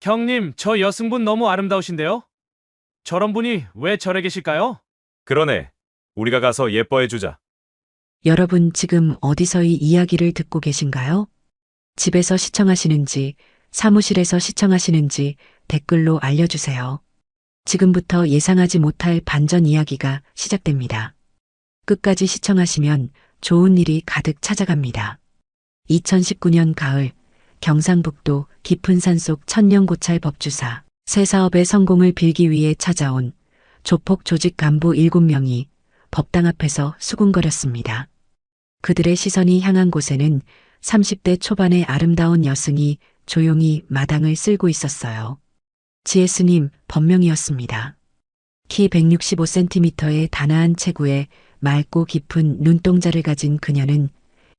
형님, 저 여승분 너무 아름다우신데요? 저런 분이 왜 절에 계실까요? 그러네. 우리가 가서 예뻐해주자. 여러분 지금 어디서 이 이야기를 듣고 계신가요? 집에서 시청하시는지, 사무실에서 시청하시는지 댓글로 알려주세요. 지금부터 예상하지 못할 반전 이야기가 시작됩니다. 끝까지 시청하시면 좋은 일이 가득 찾아갑니다. 2019년 가을, 경상북도 깊은 산속 천년고찰 법주사, 새 사업의 성공을 빌기 위해 찾아온 조폭 조직 간부 7명이 법당 앞에서 수군거렸습니다. 그들의 시선이 향한 곳에는 30대 초반의 아름다운 여승이 조용히 마당을 쓸고 있었어요. 지혜스님 법명이었습니다. 키 165cm의 단아한 체구에 맑고 깊은 눈동자를 가진 그녀는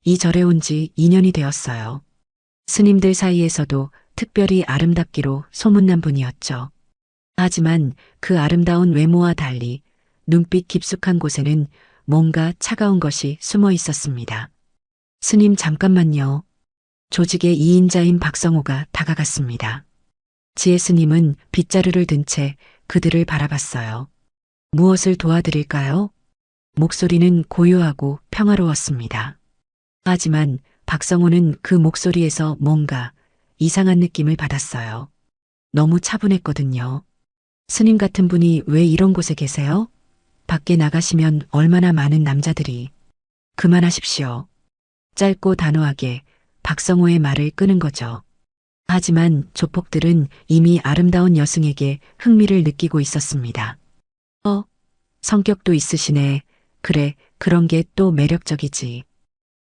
이 절에 온 지 2년이 되었어요. 스님들 사이에서도 특별히 아름답기로 소문난 분이었죠. 하지만 그 아름다운 외모와 달리 눈빛 깊숙한 곳에는 뭔가 차가운 것이 숨어 있었습니다. 스님 잠깐만요. 조직의 2인자인 박성호가 다가갔습니다. 지혜 스님은 빗자루를 든 채 그들을 바라봤어요. 무엇을 도와드릴까요? 목소리는 고요하고 평화로웠습니다. 하지만 박성호는 그 목소리에서 뭔가 이상한 느낌을 받았어요. 너무 차분했거든요. 스님 같은 분이 왜 이런 곳에 계세요? 밖에 나가시면 얼마나 많은 남자들이. 그만하십시오. 짧고 단호하게 박성호의 말을 끄는 거죠. 하지만 조폭들은 이미 아름다운 여승에게 흥미를 느끼고 있었습니다. 성격도 있으시네. 그래, 그런 게 또 매력적이지.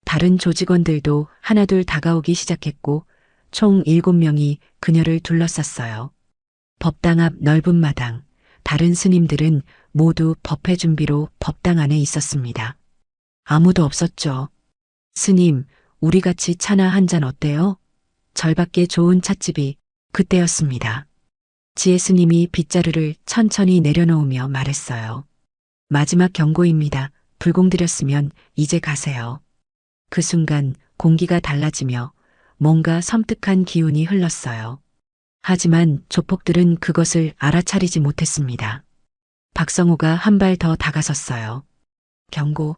다른 조직원들도 하나둘 다가오기 시작했고 총 7명이 그녀를 둘러쌌어요. 법당 앞 넓은 마당, 다른 스님들은 모두 법회 준비로 법당 안에 있었습니다. 아무도 없었죠. 스님, 우리 같이 차나 한 잔 어때요? 절밖에 좋은 찻집이 그때였습니다. 지혜 스님이 빗자루를 천천히 내려놓으며 말했어요. 마지막 경고입니다. 불공드렸으면 이제 가세요. 그 순간 공기가 달라지며 뭔가 섬뜩한 기운이 흘렀어요. 하지만 조폭들은 그것을 알아차리지 못했습니다. 박성호가 한 발 더 다가섰어요. 경고.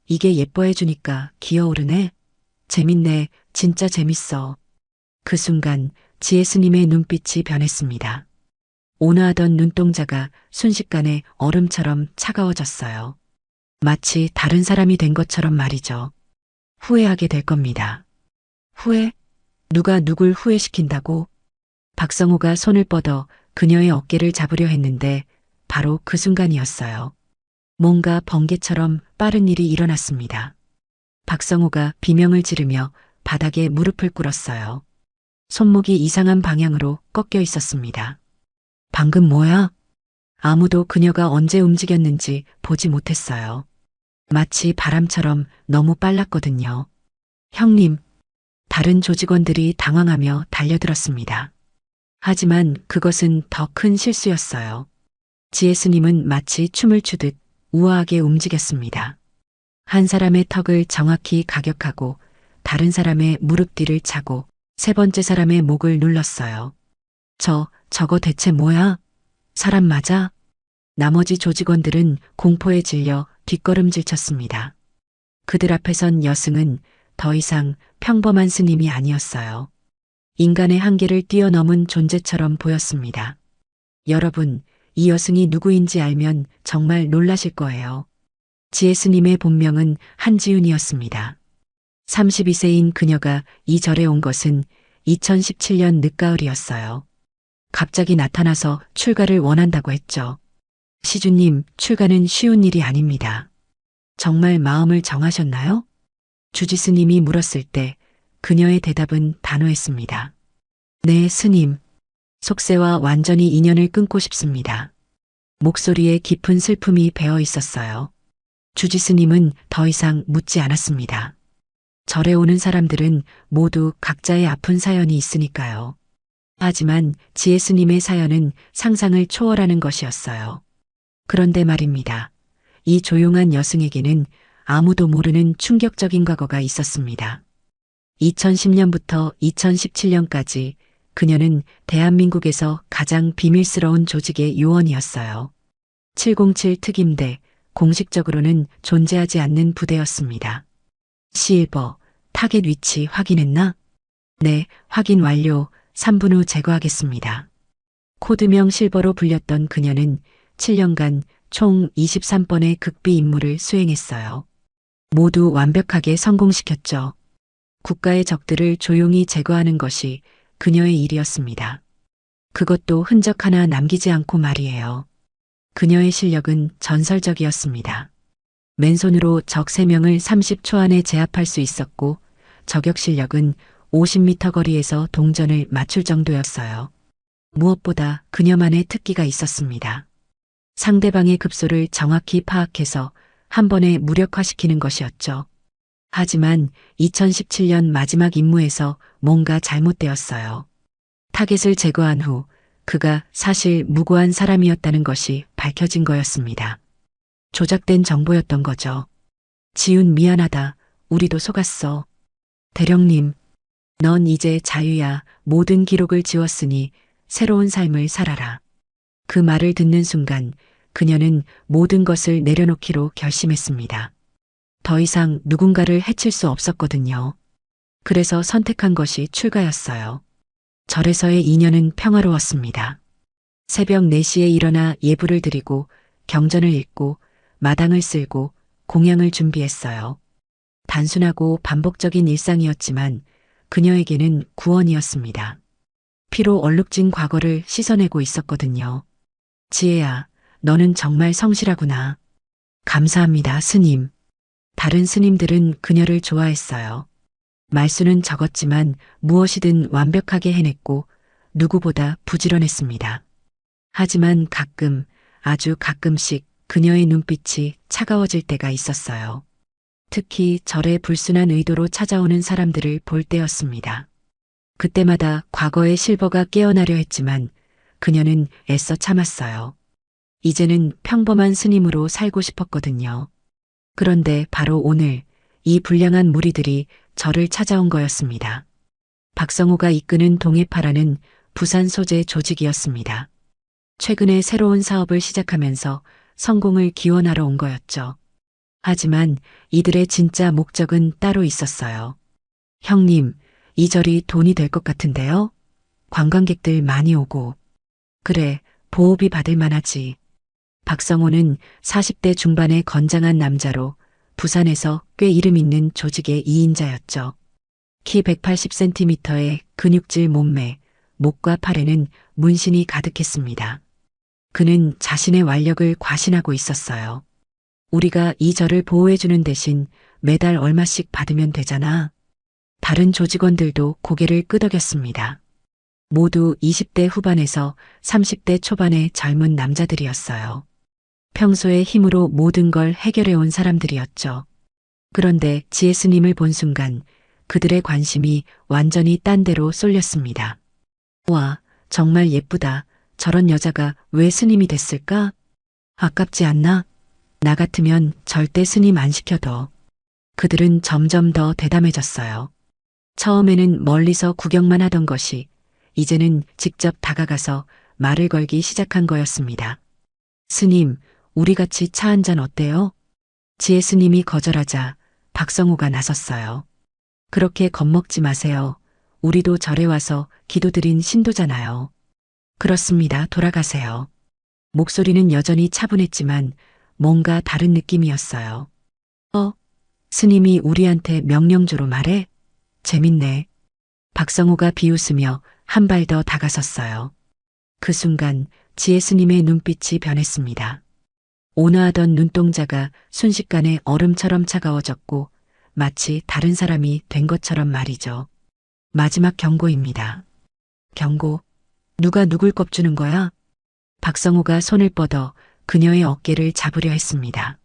이게 예뻐해주니까 기어오르네. 재밌네. 진짜 재밌어. 그 순간 지혜 스님의 눈빛이 변했습니다. 온화하던 눈동자가 순식간에 얼음처럼 차가워졌어요. 마치 다른 사람이 된 것처럼 말이죠. 후회하게 될 겁니다. 후회? 누가 누굴 후회시킨다고? 박성호가 손을 뻗어 그녀의 어깨를 잡으려 했는데 바로 그 순간이었어요. 뭔가 번개처럼 빠른 일이 일어났습니다. 박성호가 비명을 지르며 바닥에 무릎을 꿇었어요. 손목이 이상한 방향으로 꺾여 있었습니다. 방금 뭐야? 아무도 그녀가 언제 움직였는지 보지 못했어요. 마치 바람처럼 너무 빨랐거든요. 형님, 다른 조직원들이 당황하며 달려들었습니다. 하지만 그것은 더 큰 실수였어요. 지혜 스님은 마치 춤을 추듯 우아하게 움직였습니다. 한 사람의 턱을 정확히 가격하고 다른 사람의 무릎 뒤를 차고 세 번째 사람의 목을 눌렀어요. 저거 대체 뭐야? 사람 맞아? 나머지 조직원들은 공포에 질려 뒷걸음질 쳤습니다. 그들 앞에 선 여승은 더 이상 평범한 스님이 아니었어요. 인간의 한계를 뛰어넘은 존재처럼 보였습니다. 여러분, 이 여승이 누구인지 알면 정말 놀라실 거예요. 지혜 스님의 본명은 한지윤이었습니다. 32세인 그녀가 이 절에 온 것은 2017년 늦가을이었어요. 갑자기 나타나서 출가를 원한다고 했죠. 시주님, 출가는 쉬운 일이 아닙니다. 정말 마음을 정하셨나요? 주지 스님이 물었을 때 그녀의 대답은 단호했습니다. 네, 스님. 속세와 완전히 인연을 끊고 싶습니다. 목소리에 깊은 슬픔이 배어 있었어요. 주지 스님은 더 이상 묻지 않았습니다. 절에 오는 사람들은 모두 각자의 아픈 사연이 있으니까요. 하지만 지혜 스님의 사연은 상상을 초월하는 것이었어요. 그런데 말입니다. 이 조용한 여승에게는 아무도 모르는 충격적인 과거가 있었습니다. 2010년부터 2017년까지 그녀는 대한민국에서 가장 비밀스러운 조직의 요원이었어요. 707 특임대, 공식적으로는 존재하지 않는 부대였습니다. 실버, 타겟 위치 확인했나? 네, 확인 완료. 3분 후 제거하겠습니다. 코드명 실버로 불렸던 그녀는 7년간 총 23번의 극비 임무를 수행했어요. 모두 완벽하게 성공시켰죠. 국가의 적들을 조용히 제거하는 것이 그녀의 일이었습니다. 그것도 흔적 하나 남기지 않고 말이에요. 그녀의 실력은 전설적이었습니다. 맨손으로 적 3명을 30초 안에 제압할 수 있었고 저격 실력은 50m 거리에서 동전을 맞출 정도였어요. 무엇보다 그녀만의 특기가 있었습니다. 상대방의 급소를 정확히 파악해서 한 번에 무력화시키는 것이었죠. 하지만 2017년 마지막 임무에서 뭔가 잘못되었어요. 타겟을 제거한 후 그가 사실 무고한 사람이었다는 것이 밝혀진 거였습니다. 조작된 정보였던 거죠. 지훈 미안하다. 우리도 속았어. 대령님, 넌 이제 자유야. 모든 기록을 지웠으니 새로운 삶을 살아라. 그 말을 듣는 순간 그녀는 모든 것을 내려놓기로 결심했습니다. 더 이상 누군가를 해칠 수 없었거든요. 그래서 선택한 것이 출가였어요. 절에서의 2년은 평화로웠습니다. 새벽 4시에 일어나 예불을 드리고 경전을 읽고 마당을 쓸고 공양을 준비했어요. 단순하고 반복적인 일상이었지만 그녀에게는 구원이었습니다. 피로 얼룩진 과거를 씻어내고 있었거든요. 지혜야, 너는 정말 성실하구나. 감사합니다, 스님. 다른 스님들은 그녀를 좋아했어요. 말수는 적었지만 무엇이든 완벽하게 해냈고 누구보다 부지런했습니다. 하지만 가끔, 아주 가끔씩 그녀의 눈빛이 차가워질 때가 있었어요. 특히 절에 불순한 의도로 찾아오는 사람들을 볼 때였습니다. 그때마다 과거의 실버가 깨어나려 했지만 그녀는 애써 참았어요. 이제는 평범한 스님으로 살고 싶었거든요. 그런데 바로 오늘 이 불량한 무리들이 저를 찾아온 거였습니다. 박성호가 이끄는 동해파라는 부산 소재 조직이었습니다. 최근에 새로운 사업을 시작하면서 성공을 기원하러 온 거였죠. 하지만 이들의 진짜 목적은 따로 있었어요. 형님, 이 절이 돈이 될 것 같은데요? 관광객들 많이 오고. 그래, 보호비 받을 만하지. 박성호는 40대 중반의 건장한 남자로 부산에서 꽤 이름 있는 조직의 2인자였죠. 키 180cm의 근육질 몸매, 목과 팔에는 문신이 가득했습니다. 그는 자신의 완력을 과신하고 있었어요. 우리가 이 절을 보호해주는 대신 매달 얼마씩 받으면 되잖아. 다른 조직원들도 고개를 끄덕였습니다. 모두 20대 후반에서 30대 초반의 젊은 남자들이었어요. 평소의 힘으로 모든 걸 해결해온 사람들이었죠. 그런데 지혜 스님을 본 순간 그들의 관심이 완전히 딴 데로 쏠렸습니다. 와, 정말 예쁘다. 저런 여자가 왜 스님이 됐을까? 아깝지 않나? 나 같으면 절대 스님 안 시켜둬. 그들은 점점 더 대담해졌어요. 처음에는 멀리서 구경만 하던 것이 이제는 직접 다가가서 말을 걸기 시작한 거였습니다. 스님, 우리 같이 차 한잔 어때요? 지혜 스님이 거절하자 박성호가 나섰어요. 그렇게 겁먹지 마세요. 우리도 절에 와서 기도드린 신도잖아요. 그렇습니다. 돌아가세요. 목소리는 여전히 차분했지만 뭔가 다른 느낌이었어요. 스님이 우리한테 명령조로 말해? 재밌네. 박성호가 비웃으며 한 발 더 다가섰어요. 그 순간 지혜 스님의 눈빛이 변했습니다. 온화하던 눈동자가 순식간에 얼음처럼 차가워졌고 마치 다른 사람이 된 것처럼 말이죠. 마지막 경고입니다. 경고? 누가 누굴 꼽주는 거야? 박성호가 손을 뻗어 그녀의 어깨를 잡으려 했습니다.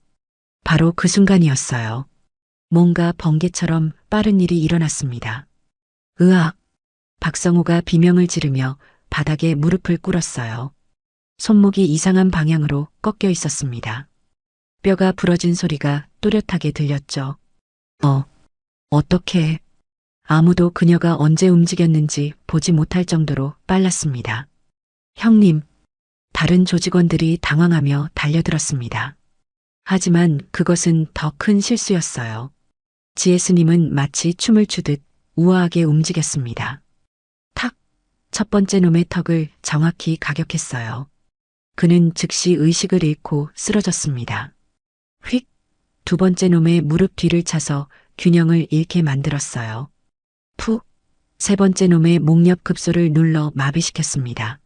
바로 그 순간이었어요. 뭔가 번개처럼 빠른 일이 일어났습니다. 으악! 박성호가 비명을 지르며 바닥에 무릎을 꿇었어요. 손목이 이상한 방향으로 꺾여 있었습니다. 뼈가 부러진 소리가 또렷하게 들렸죠. 어떡해. 아무도 그녀가 언제 움직였는지 보지 못할 정도로 빨랐습니다. 형님, 다른 조직원들이 당황하며 달려들었습니다. 하지만 그것은 더 큰 실수였어요. 지혜스님은 마치 춤을 추듯 우아하게 움직였습니다. 탁! 첫 번째 놈의 턱을 정확히 가격했어요. 그는 즉시 의식을 잃고 쓰러졌습니다. 휙! 두 번째 놈의 무릎 뒤를 차서 균형을 잃게 만들었어요. 푹! 세 번째 놈의 목 옆 급소를 눌러 마비시켰습니다.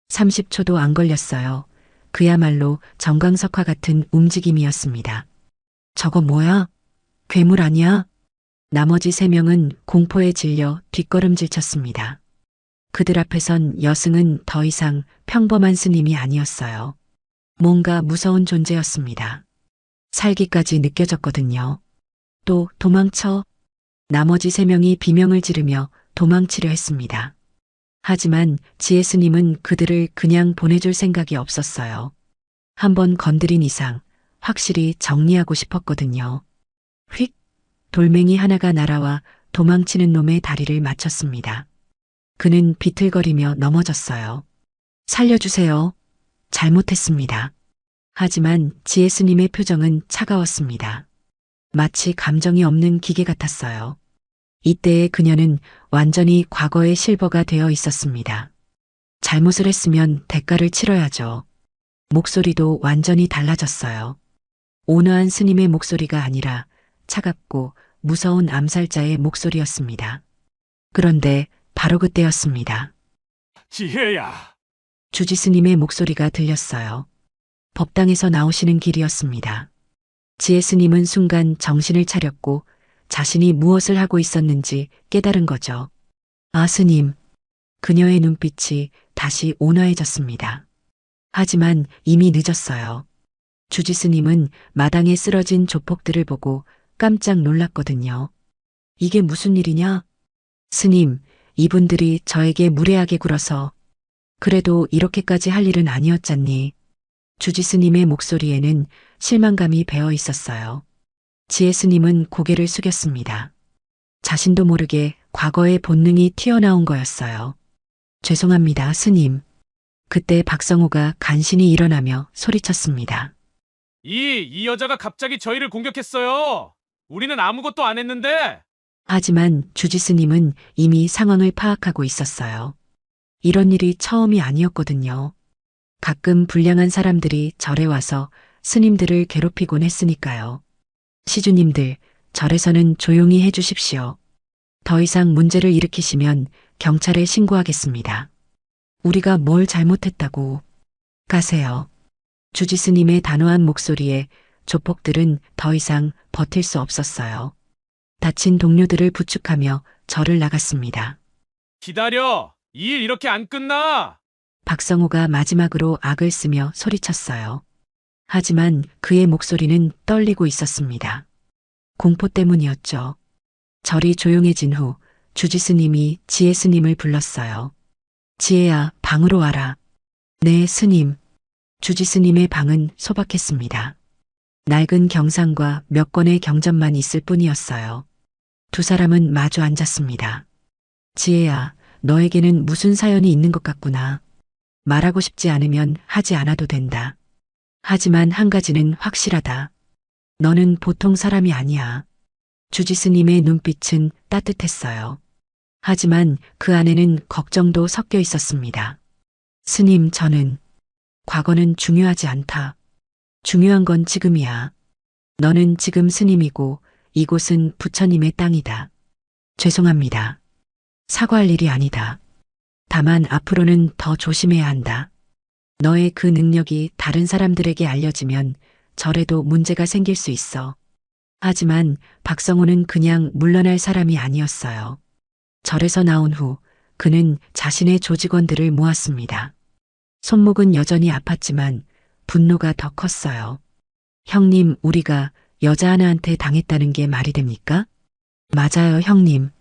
30초도 안 걸렸어요. 그야말로 정광석화 같은 움직임이었습니다. 저거 뭐야? 괴물 아니야? 나머지 3명은 공포에 질려 뒷걸음질 쳤습니다. 그들 앞에선 여승은 더 이상 평범한 스님이 아니었어요. 뭔가 무서운 존재였습니다. 살기까지 느껴졌거든요. 또 도망쳐. 나머지 3명이 비명을 지르며 도망치려 했습니다. 하지만 지혜스님은 그들을 그냥 보내줄 생각이 없었어요. 한번 건드린 이상 확실히 정리하고 싶었거든요. 휙! 돌멩이 하나가 날아와 도망치는 놈의 다리를 맞췄습니다. 그는 비틀거리며 넘어졌어요. 살려주세요. 잘못했습니다. 하지만 지혜스님의 표정은 차가웠습니다. 마치 감정이 없는 기계 같았어요. 이때의 그녀는 완전히 과거의 실버가 되어 있었습니다. 잘못을 했으면 대가를 치러야죠. 목소리도 완전히 달라졌어요. 온화한 스님의 목소리가 아니라 차갑고 무서운 암살자의 목소리였습니다. 그런데 바로 그때였습니다. 지혜야. 주지 스님의 목소리가 들렸어요. 법당에서 나오시는 길이었습니다. 지혜 스님은 순간 정신을 차렸고 자신이 무엇을 하고 있었는지 깨달은 거죠. 아, 스님. 그녀의 눈빛이 다시 온화해졌습니다. 하지만 이미 늦었어요. 주지 스님은 마당에 쓰러진 조폭들을 보고 깜짝 놀랐거든요. 이게 무슨 일이냐? 스님, 이분들이 저에게 무례하게 굴어서 그래도 이렇게까지 할 일은 아니었잖니. 주지 스님의 목소리에는 실망감이 배어 있었어요. 지혜 스님은 고개를 숙였습니다. 자신도 모르게 과거의 본능이 튀어나온 거였어요. 죄송합니다, 스님. 그때 박성호가 간신히 일어나며 소리쳤습니다. 이 여자가 갑자기 저희를 공격했어요. 우리는 아무것도 안 했는데. 하지만 주지 스님은 이미 상황을 파악하고 있었어요. 이런 일이 처음이 아니었거든요. 가끔 불량한 사람들이 절에 와서 스님들을 괴롭히곤 했으니까요. 시주님들, 절에서는 조용히 해주십시오. 더 이상 문제를 일으키시면 경찰에 신고하겠습니다. 우리가 뭘 잘못했다고. 가세요. 주지 스님의 단호한 목소리에 조폭들은 더 이상 버틸 수 없었어요. 다친 동료들을 부축하며 절을 나갔습니다. 기다려. 이 일 이렇게 안 끝나. 박성호가 마지막으로 악을 쓰며 소리쳤어요. 하지만 그의 목소리는 떨리고 있었습니다. 공포 때문이었죠. 절이 조용해진 후 주지 스님이 지혜 스님을 불렀어요. 지혜야, 방으로 와라. 네, 스님. 주지 스님의 방은 소박했습니다. 낡은 경상과 몇 권의 경전만 있을 뿐이었어요. 두 사람은 마주 앉았습니다. 지혜야, 너에게는 무슨 사연이 있는 것 같구나. 말하고 싶지 않으면 하지 않아도 된다. 하지만 한 가지는 확실하다. 너는 보통 사람이 아니야. 주지 스님의 눈빛은 따뜻했어요. 하지만 그 안에는 걱정도 섞여 있었습니다. 스님, 저는 과거는 중요하지 않다. 중요한 건 지금이야. 너는 지금 스님이고 이곳은 부처님의 땅이다. 죄송합니다. 사과할 일이 아니다. 다만 앞으로는 더 조심해야 한다. 너의 그 능력이 다른 사람들에게 알려지면 절에도 문제가 생길 수 있어. 하지만 박성호는 그냥 물러날 사람이 아니었어요. 절에서 나온 후 그는 자신의 조직원들을 모았습니다. 손목은 여전히 아팠지만 분노가 더 컸어요. 형님, 우리가 여자 하나한테 당했다는 게 말이 됩니까? 맞아요, 형님.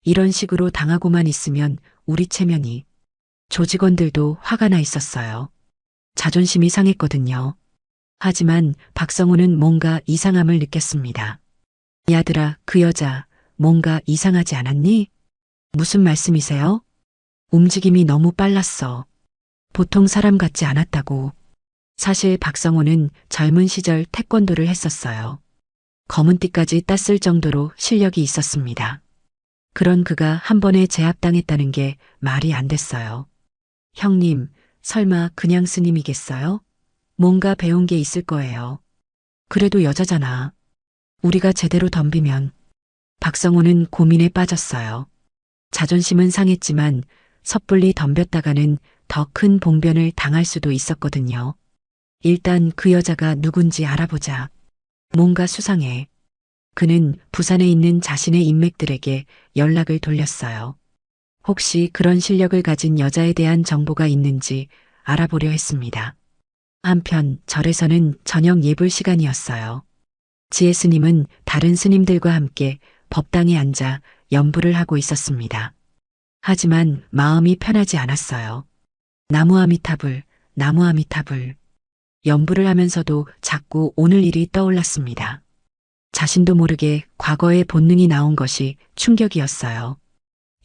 이런 식으로 당하고만 있으면 우리 체면이. 조직원들도 화가 나 있었어요. 자존심이 상했거든요. 하지만 박성호는 뭔가 이상함을 느꼈습니다. 야들아, 그 여자 뭔가 이상하지 않았니? 무슨 말씀이세요? 움직임이 너무 빨랐어. 보통 사람 같지 않았다고. 사실 박성호는 젊은 시절 태권도를 했었어요. 검은띠까지 땄을 정도로 실력이 있었습니다. 그런 그가 한 번에 제압당했다는 게 말이 안 됐어요. 형님, 설마 그냥 스님이겠어요? 뭔가 배운 게 있을 거예요. 그래도 여자잖아. 우리가 제대로 덤비면. 박성호는 고민에 빠졌어요. 자존심은 상했지만 섣불리 덤볐다가는 더 큰 봉변을 당할 수도 있었거든요. 일단 그 여자가 누군지 알아보자. 뭔가 수상해. 그는 부산에 있는 자신의 인맥들에게 연락을 돌렸어요. 혹시 그런 실력을 가진 여자에 대한 정보가 있는지 알아보려 했습니다. 한편 절에서는 저녁 예불 시간이었어요. 지혜 스님은 다른 스님들과 함께 법당에 앉아 연불을 하고 있었습니다. 하지만 마음이 편하지 않았어요. 나무 아미타불, 나무 아미타불. 연불을 하면서도 자꾸 오늘 일이 떠올랐습니다. 자신도 모르게 과거의 본능이 나온 것이 충격이었어요.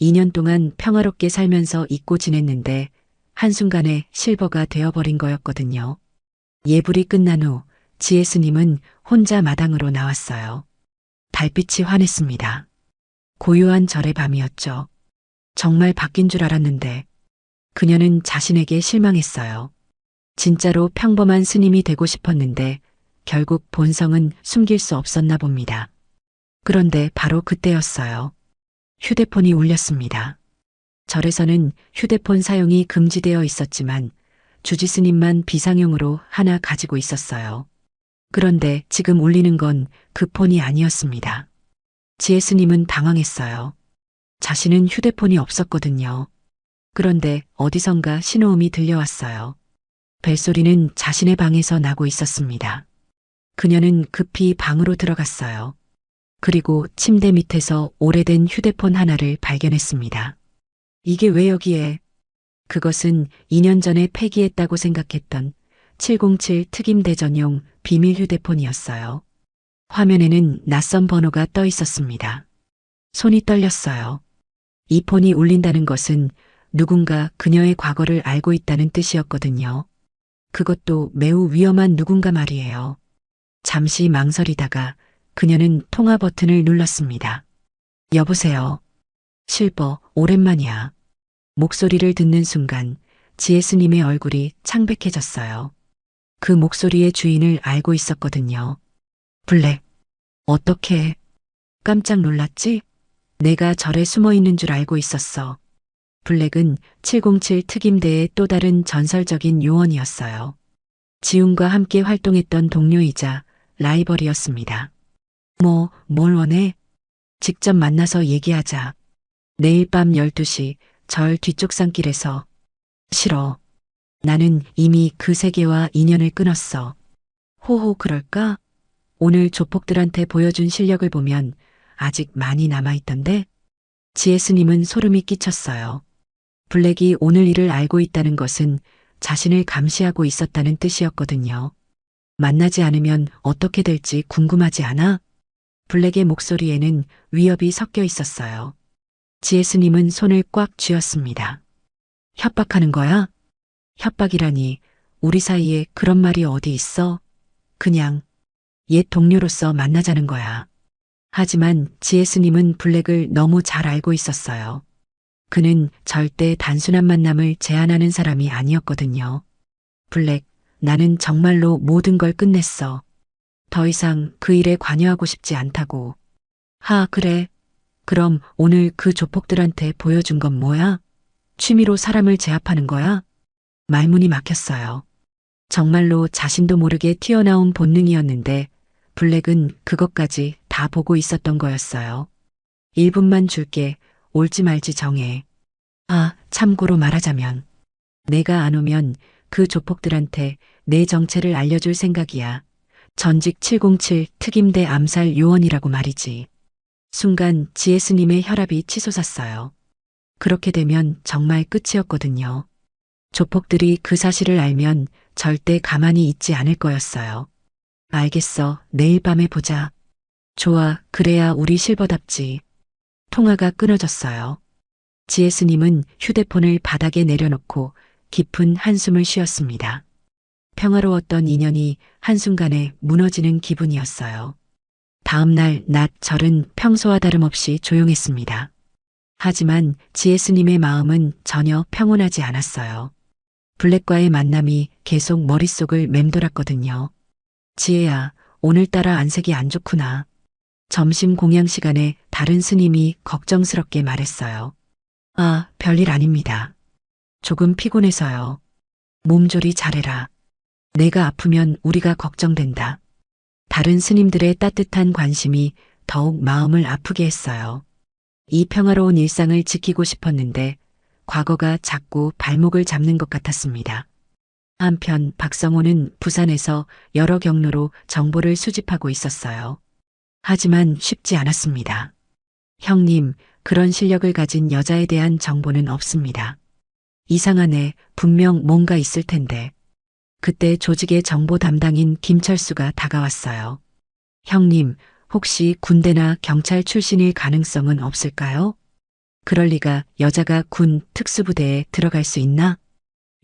2년 동안 평화롭게 살면서 잊고 지냈는데 한순간에 실버가 되어버린 거였거든요. 예불이 끝난 후 지혜 스님은 혼자 마당으로 나왔어요. 달빛이 환했습니다. 고요한 절의 밤이었죠. 정말 바뀐 줄 알았는데 그녀는 자신에게 실망했어요. 진짜로 평범한 스님이 되고 싶었는데 결국 본성은 숨길 수 없었나 봅니다. 그런데 바로 그때였어요. 휴대폰이 울렸습니다. 절에서는 휴대폰 사용이 금지되어 있었지만 주지 스님만 비상용으로 하나 가지고 있었어요. 그런데 지금 울리는 건 그 폰이 아니었습니다. 지혜 스님은 당황했어요. 자신은 휴대폰이 없었거든요. 그런데 어디선가 신호음이 들려왔어요. 벨소리는 자신의 방에서 나고 있었습니다. 그녀는 급히 방으로 들어갔어요. 그리고 침대 밑에서 오래된 휴대폰 하나를 발견했습니다. 이게 왜 여기에? 그것은 2년 전에 폐기했다고 생각했던 707 특임대 전용 비밀 휴대폰이었어요. 화면에는 낯선 번호가 떠 있었습니다. 손이 떨렸어요. 이 폰이 울린다는 것은 누군가 그녀의 과거를 알고 있다는 뜻이었거든요. 그것도 매우 위험한 누군가 말이에요. 잠시 망설이다가 그녀는 통화 버튼을 눌렀습니다. 여보세요. 실버, 오랜만이야. 목소리를 듣는 순간 지혜 스님의 얼굴이 창백해졌어요. 그 목소리의 주인을 알고 있었거든요. 블랙. 어떻게? 깜짝 놀랐지? 내가 절에 숨어 있는 줄 알고 있었어. 블랙은 707 특임대의 또 다른 전설적인 요원이었어요. 지훈과 함께 활동했던 동료이자 라이벌이었습니다. 뭘 원해? 직접 만나서 얘기하자. 내일 밤 12시 절 뒤쪽 산길에서. 싫어. 나는 이미 그 세계와 인연을 끊었어. 호호 그럴까? 오늘 조폭들한테 보여준 실력을 보면 아직 많이 남아있던데? 지혜 스님은 소름이 끼쳤어요. 블랙이 오늘 일을 알고 있다는 것은 자신을 감시하고 있었다는 뜻이었거든요. 만나지 않으면 어떻게 될지 궁금하지 않아? 블랙의 목소리에는 위협이 섞여 있었어요. 지혜 스님은 손을 꽉 쥐었습니다. 협박하는 거야? 협박이라니, 우리 사이에 그런 말이 어디 있어? 그냥 옛 동료로서 만나자는 거야. 하지만 지혜 스님은 블랙을 너무 잘 알고 있었어요. 그는 절대 단순한 만남을 제안하는 사람이 아니었거든요. 블랙, 나는 정말로 모든 걸 끝냈어. 더 이상 그 일에 관여하고 싶지 않다고. 그래. 그럼 오늘 그 조폭들한테 보여준 건 뭐야? 취미로 사람을 제압하는 거야? 말문이 막혔어요. 정말로 자신도 모르게 튀어나온 본능이었는데 블랙은 그것까지 다 보고 있었던 거였어요. 1분만 줄게. 올지 말지 정해. 참고로 말하자면 내가 안 오면 그 조폭들한테 내 정체를 알려줄 생각이야. 전직 707 특임대 암살 요원이라고 말이지. 순간 지혜 스님의 혈압이 치솟았어요. 그렇게 되면 정말 끝이었거든요. 조폭들이 그 사실을 알면 절대 가만히 있지 않을 거였어요. 알겠어. 내일 밤에 보자. 좋아. 그래야 우리 실버답지. 통화가 끊어졌어요. 지혜 스님은 휴대폰을 바닥에 내려놓고 깊은 한숨을 쉬었습니다. 평화로웠던 인연이 한순간에 무너지는 기분이었어요. 다음 날 낮 절은 평소와 다름없이 조용했습니다. 하지만 지혜 스님의 마음은 전혀 평온하지 않았어요. 블랙과의 만남이 계속 머릿속을 맴돌았거든요. 지혜야, 오늘따라 안색이 안 좋구나. 점심 공양 시간에 다른 스님이 걱정스럽게 말했어요. 아, 별일 아닙니다. 조금 피곤해서요. 몸조리 잘해라. 내가 아프면 우리가 걱정된다. 다른 스님들의 따뜻한 관심이 더욱 마음을 아프게 했어요. 이 평화로운 일상을 지키고 싶었는데 과거가 자꾸 발목을 잡는 것 같았습니다. 한편 박성호는 부산에서 여러 경로로 정보를 수집하고 있었어요. 하지만 쉽지 않았습니다. 형님, 그런 실력을 가진 여자에 대한 정보는 없습니다. 이상하네, 분명 뭔가 있을 텐데. 그때 조직의 정보 담당인 김철수가 다가왔어요. 형님, 혹시 군대나 경찰 출신일 가능성은 없을까요? 그럴 리가, 여자가 군 특수부대에 들어갈 수 있나?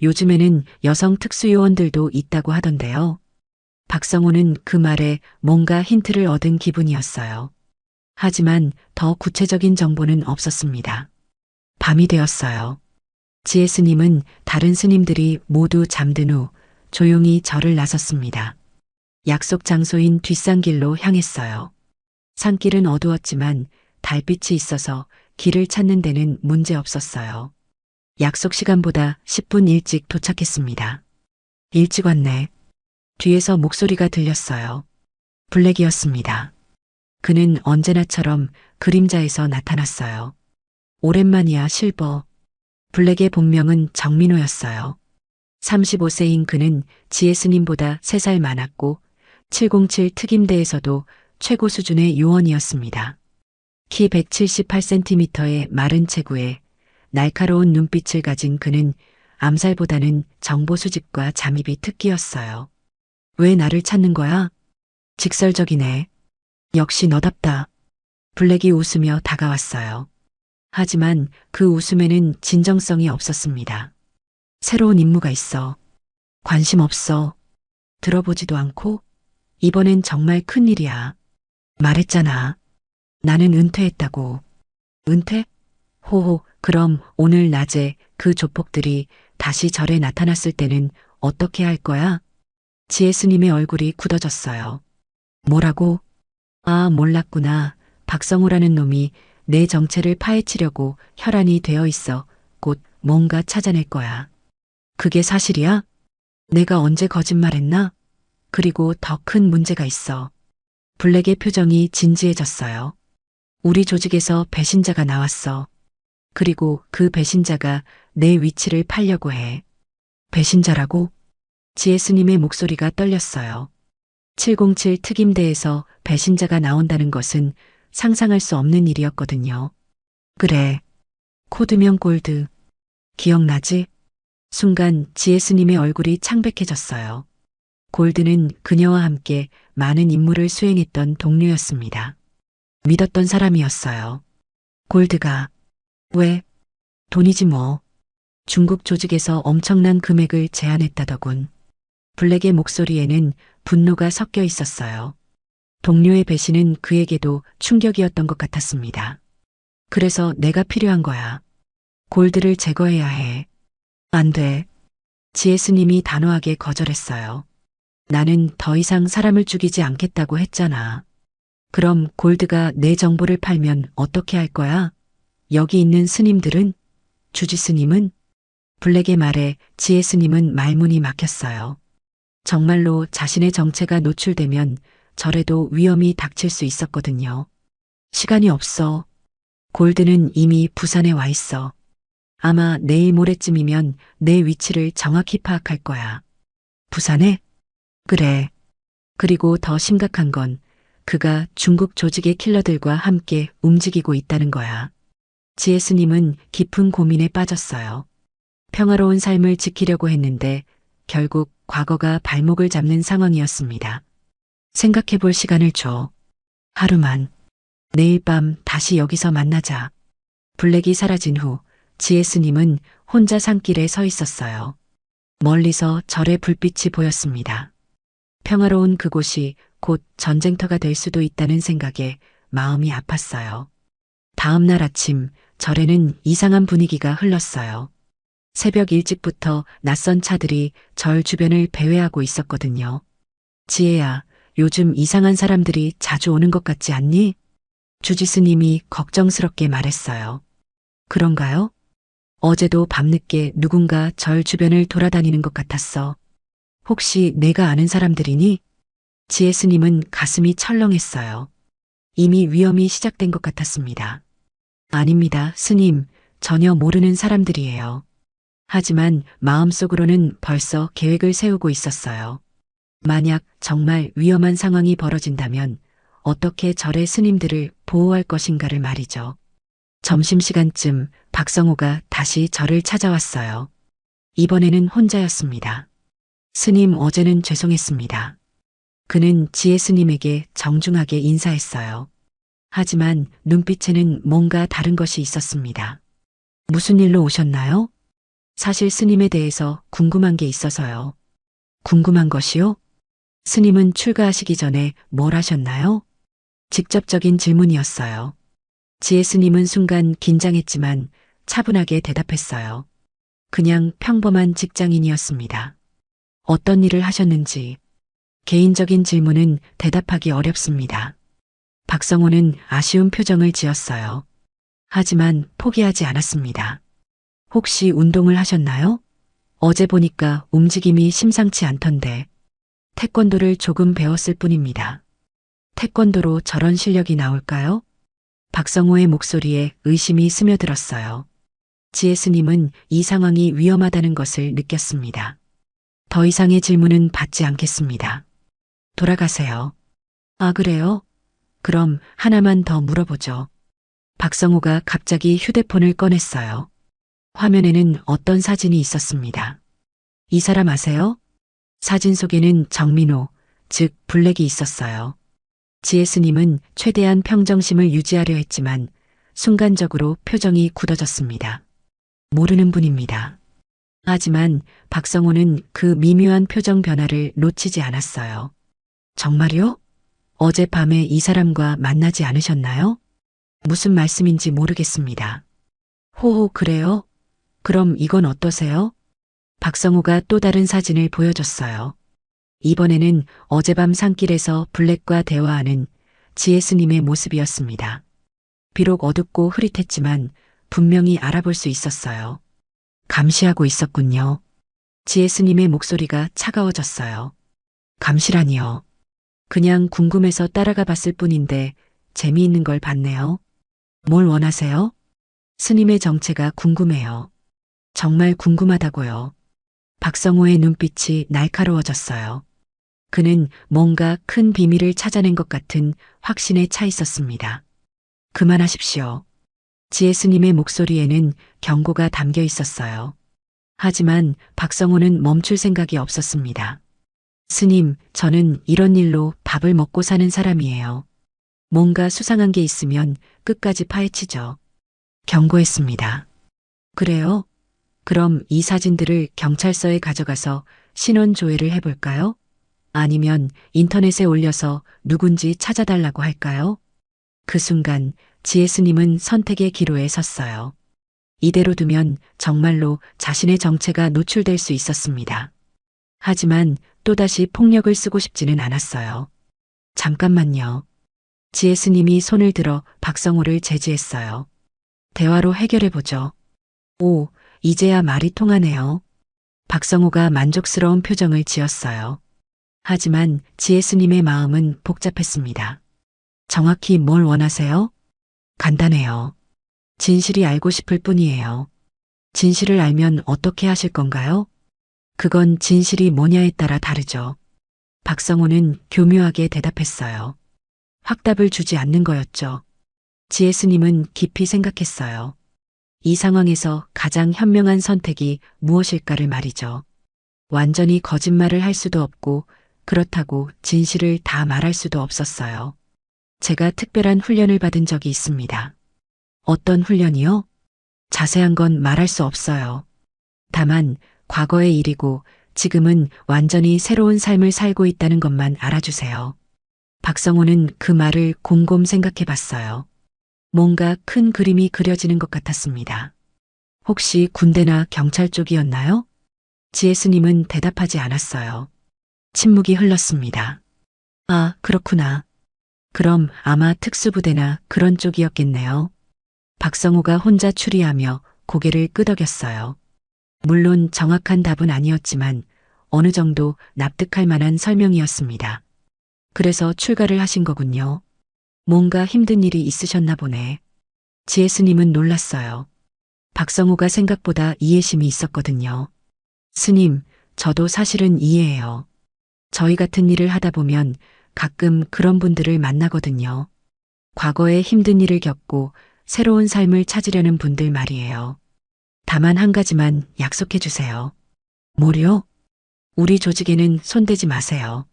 요즘에는 여성 특수요원들도 있다고 하던데요. 박성호는 그 말에 뭔가 힌트를 얻은 기분이었어요. 하지만 더 구체적인 정보는 없었습니다. 밤이 되었어요. 지혜 스님은 다른 스님들이 모두 잠든 후 조용히 절을 나섰습니다. 약속 장소인 뒷산길로 향했어요. 산길은 어두웠지만 달빛이 있어서 길을 찾는 데는 문제 없었어요. 약속 시간보다 10분 일찍 도착했습니다. 일찍 왔네. 뒤에서 목소리가 들렸어요. 블랙이었습니다. 그는 언제나처럼 그림자에서 나타났어요. 오랜만이야, 실버. 블랙의 본명은 정민호였어요. 35세인 그는 지혜 스님보다 3살 많았고 707 특임대에서도 최고 수준의 요원이었습니다. 키 178cm의 마른 체구에 날카로운 눈빛을 가진 그는 암살보다는 정보 수집과 잠입이 특기였어요. 왜 나를 찾는 거야? 직설적이네. 역시 너답다. 블랙이 웃으며 다가왔어요. 하지만 그 웃음에는 진정성이 없었습니다. 새로운 임무가 있어. 관심 없어. 들어보지도 않고? 이번엔 정말 큰일이야. 말했잖아. 나는 은퇴했다고. 은퇴? 호호, 그럼 오늘 낮에 그 조폭들이 다시 절에 나타났을 때는 어떻게 할 거야? 지혜 스님의 얼굴이 굳어졌어요. 뭐라고? 아, 몰랐구나. 박성호라는 놈이 내 정체를 파헤치려고 혈안이 되어 있어. 곧 뭔가 찾아낼 거야. 그게 사실이야? 내가 언제 거짓말했나? 그리고 더 큰 문제가 있어. 블랙의 표정이 진지해졌어요. 우리 조직에서 배신자가 나왔어. 그리고 그 배신자가 내 위치를 팔려고 해. 배신자라고? 지혜 스님의 목소리가 떨렸어요. 707 특임대에서 배신자가 나온다는 것은 상상할 수 없는 일이었거든요. 그래. 코드명 골드. 기억나지? 순간 지혜 스님의 얼굴이 창백해졌어요. 골드는 그녀와 함께 많은 임무를 수행했던 동료였습니다. 믿었던 사람이었어요. 골드가. 왜? 돈이지 뭐. 중국 조직에서 엄청난 금액을 제안했다더군. 블랙의 목소리에는 분노가 섞여 있었어요. 동료의 배신은 그에게도 충격이었던 것 같았습니다. 그래서 내가 필요한 거야. 골드를 제거해야 해. 안 돼. 지혜 스님이 단호하게 거절했어요. 나는 더 이상 사람을 죽이지 않겠다고 했잖아. 그럼 골드가 내 정보를 팔면 어떻게 할 거야? 여기 있는 스님들은? 주지 스님은? 블랙의 말에 지혜 스님은 말문이 막혔어요. 정말로 자신의 정체가 노출되면 절에도 위험이 닥칠 수 있었거든요. 시간이 없어. 골드는 이미 부산에 와 있어. 아마 내일 모레쯤이면 내 위치를 정확히 파악할 거야. 부산에? 그래. 그리고 더 심각한 건 그가 중국 조직의 킬러들과 함께 움직이고 있다는 거야. 지혜 스님은 깊은 고민에 빠졌어요. 평화로운 삶을 지키려고 했는데 결국 과거가 발목을 잡는 상황이었습니다. 생각해 볼 시간을 줘. 하루만. 내일 밤 다시 여기서 만나자. 블랙이 사라진 후 지혜 스님은 혼자 산길에 서 있었어요. 멀리서 절의 불빛이 보였습니다. 평화로운 그곳이 곧 전쟁터가 될 수도 있다는 생각에 마음이 아팠어요. 다음 날 아침 절에는 이상한 분위기가 흘렀어요. 새벽 일찍부터 낯선 차들이 절 주변을 배회하고 있었거든요. 지혜야, 요즘 이상한 사람들이 자주 오는 것 같지 않니? 주지스님이 걱정스럽게 말했어요. 그런가요? 어제도 밤늦게 누군가 절 주변을 돌아다니는 것 같았어. 혹시 내가 아는 사람들이니? 지혜 스님은 가슴이 철렁했어요. 이미 위험이 시작된 것 같았습니다. 아닙니다, 스님. 전혀 모르는 사람들이에요. 하지만 마음속으로는 벌써 계획을 세우고 있었어요. 만약 정말 위험한 상황이 벌어진다면 어떻게 절의 스님들을 보호할 것인가를 말이죠. 점심시간쯤 박성호가 다시 절을 찾아왔어요. 이번에는 혼자였습니다. 스님, 어제는 죄송했습니다. 그는 지혜 스님에게 정중하게 인사했어요. 하지만 눈빛에는 뭔가 다른 것이 있었습니다. 무슨 일로 오셨나요? 사실 스님에 대해서 궁금한 게 있어서요. 궁금한 것이요? 스님은 출가하시기 전에 뭘 하셨나요? 직접적인 질문이었어요. 지혜 스님은 순간 긴장했지만 차분하게 대답했어요. 그냥 평범한 직장인이었습니다. 어떤 일을 하셨는지 개인적인 질문은 대답하기 어렵습니다. 박성호는 아쉬운 표정을 지었어요. 하지만 포기하지 않았습니다. 혹시 운동을 하셨나요? 어제 보니까 움직임이 심상치 않던데. 태권도를 조금 배웠을 뿐입니다. 태권도로 저런 실력이 나올까요? 박성호의 목소리에 의심이 스며들었어요. 지혜 스님은 이 상황이 위험하다는 것을 느꼈습니다. 더 이상의 질문은 받지 않겠습니다. 돌아가세요. 아, 그래요? 그럼 하나만 더 물어보죠. 박성호가 갑자기 휴대폰을 꺼냈어요. 화면에는 어떤 사진이 있었습니다. 이 사람 아세요? 사진 속에는 정민호, 즉 블랙이 있었어요. 지혜 스님은 최대한 평정심을 유지하려 했지만 순간적으로 표정이 굳어졌습니다. 모르는 분입니다. 하지만 박성호는 그 미묘한 표정 변화를 놓치지 않았어요. 정말요? 어젯밤에 이 사람과 만나지 않으셨나요? 무슨 말씀인지 모르겠습니다. 호호, 그래요? 그럼 이건 어떠세요? 박성호가 또 다른 사진을 보여줬어요. 이번에는 어젯밤 산길에서 블랙과 대화하는 지혜 스님의 모습이었습니다. 비록 어둡고 흐릿했지만 분명히 알아볼 수 있었어요. 감시하고 있었군요. 지혜 스님의 목소리가 차가워졌어요. 감시라니요. 그냥 궁금해서 따라가 봤을 뿐인데 재미있는 걸 봤네요. 뭘 원하세요? 스님의 정체가 궁금해요. 정말 궁금하다고요. 박성호의 눈빛이 날카로워졌어요. 그는 뭔가 큰 비밀을 찾아낸 것 같은 확신에 차 있었습니다. 그만하십시오. 지혜 스님의 목소리에는 경고가 담겨 있었어요. 하지만 박성호는 멈출 생각이 없었습니다. 스님, 저는 이런 일로 밥을 먹고 사는 사람이에요. 뭔가 수상한 게 있으면 끝까지 파헤치죠. 경고했습니다. 그래요? 그럼 이 사진들을 경찰서에 가져가서 신원 조회를 해볼까요? 아니면 인터넷에 올려서 누군지 찾아달라고 할까요? 그 순간 지혜 스님은 선택의 기로에 섰어요. 이대로 두면 정말로 자신의 정체가 노출될 수 있었습니다. 하지만 또다시 폭력을 쓰고 싶지는 않았어요. 잠깐만요. 지혜 스님이 손을 들어 박성호를 제지했어요. 대화로 해결해보죠. 오, 이제야 말이 통하네요. 박성호가 만족스러운 표정을 지었어요. 하지만 지혜 스님의 마음은 복잡했습니다. 정확히 뭘 원하세요? 간단해요. 진실이 알고 싶을 뿐이에요. 진실을 알면 어떻게 하실 건가요? 그건 진실이 뭐냐에 따라 다르죠. 박성호는 교묘하게 대답했어요. 확답을 주지 않는 거였죠. 지혜 스님은 깊이 생각했어요. 이 상황에서 가장 현명한 선택이 무엇일까를 말이죠. 완전히 거짓말을 할 수도 없고 그렇다고 진실을 다 말할 수도 없었어요. 제가 특별한 훈련을 받은 적이 있습니다. 어떤 훈련이요? 자세한 건 말할 수 없어요. 다만 과거의 일이고 지금은 완전히 새로운 삶을 살고 있다는 것만 알아주세요. 박성호는 그 말을 곰곰 생각해 봤어요. 뭔가 큰 그림이 그려지는 것 같았습니다. 혹시 군대나 경찰 쪽이었나요? 지혜스님은 대답하지 않았어요. 침묵이 흘렀습니다. 아, 그렇구나. 그럼 아마 특수부대나 그런 쪽이었겠네요. 박성호가 혼자 추리하며 고개를 끄덕였어요. 물론 정확한 답은 아니었지만 어느 정도 납득할 만한 설명이었습니다. 그래서 출가를 하신 거군요. 뭔가 힘든 일이 있으셨나 보네. 지혜스님은 놀랐어요. 박성호가 생각보다 이해심이 있었거든요. 스님, 저도 사실은 이해해요. 저희 같은 일을 하다 보면 가끔 그런 분들을 만나거든요. 과거에 힘든 일을 겪고 새로운 삶을 찾으려는 분들 말이에요. 다만 한 가지만 약속해 주세요. 뭐요? 우리 조직에는 손대지 마세요.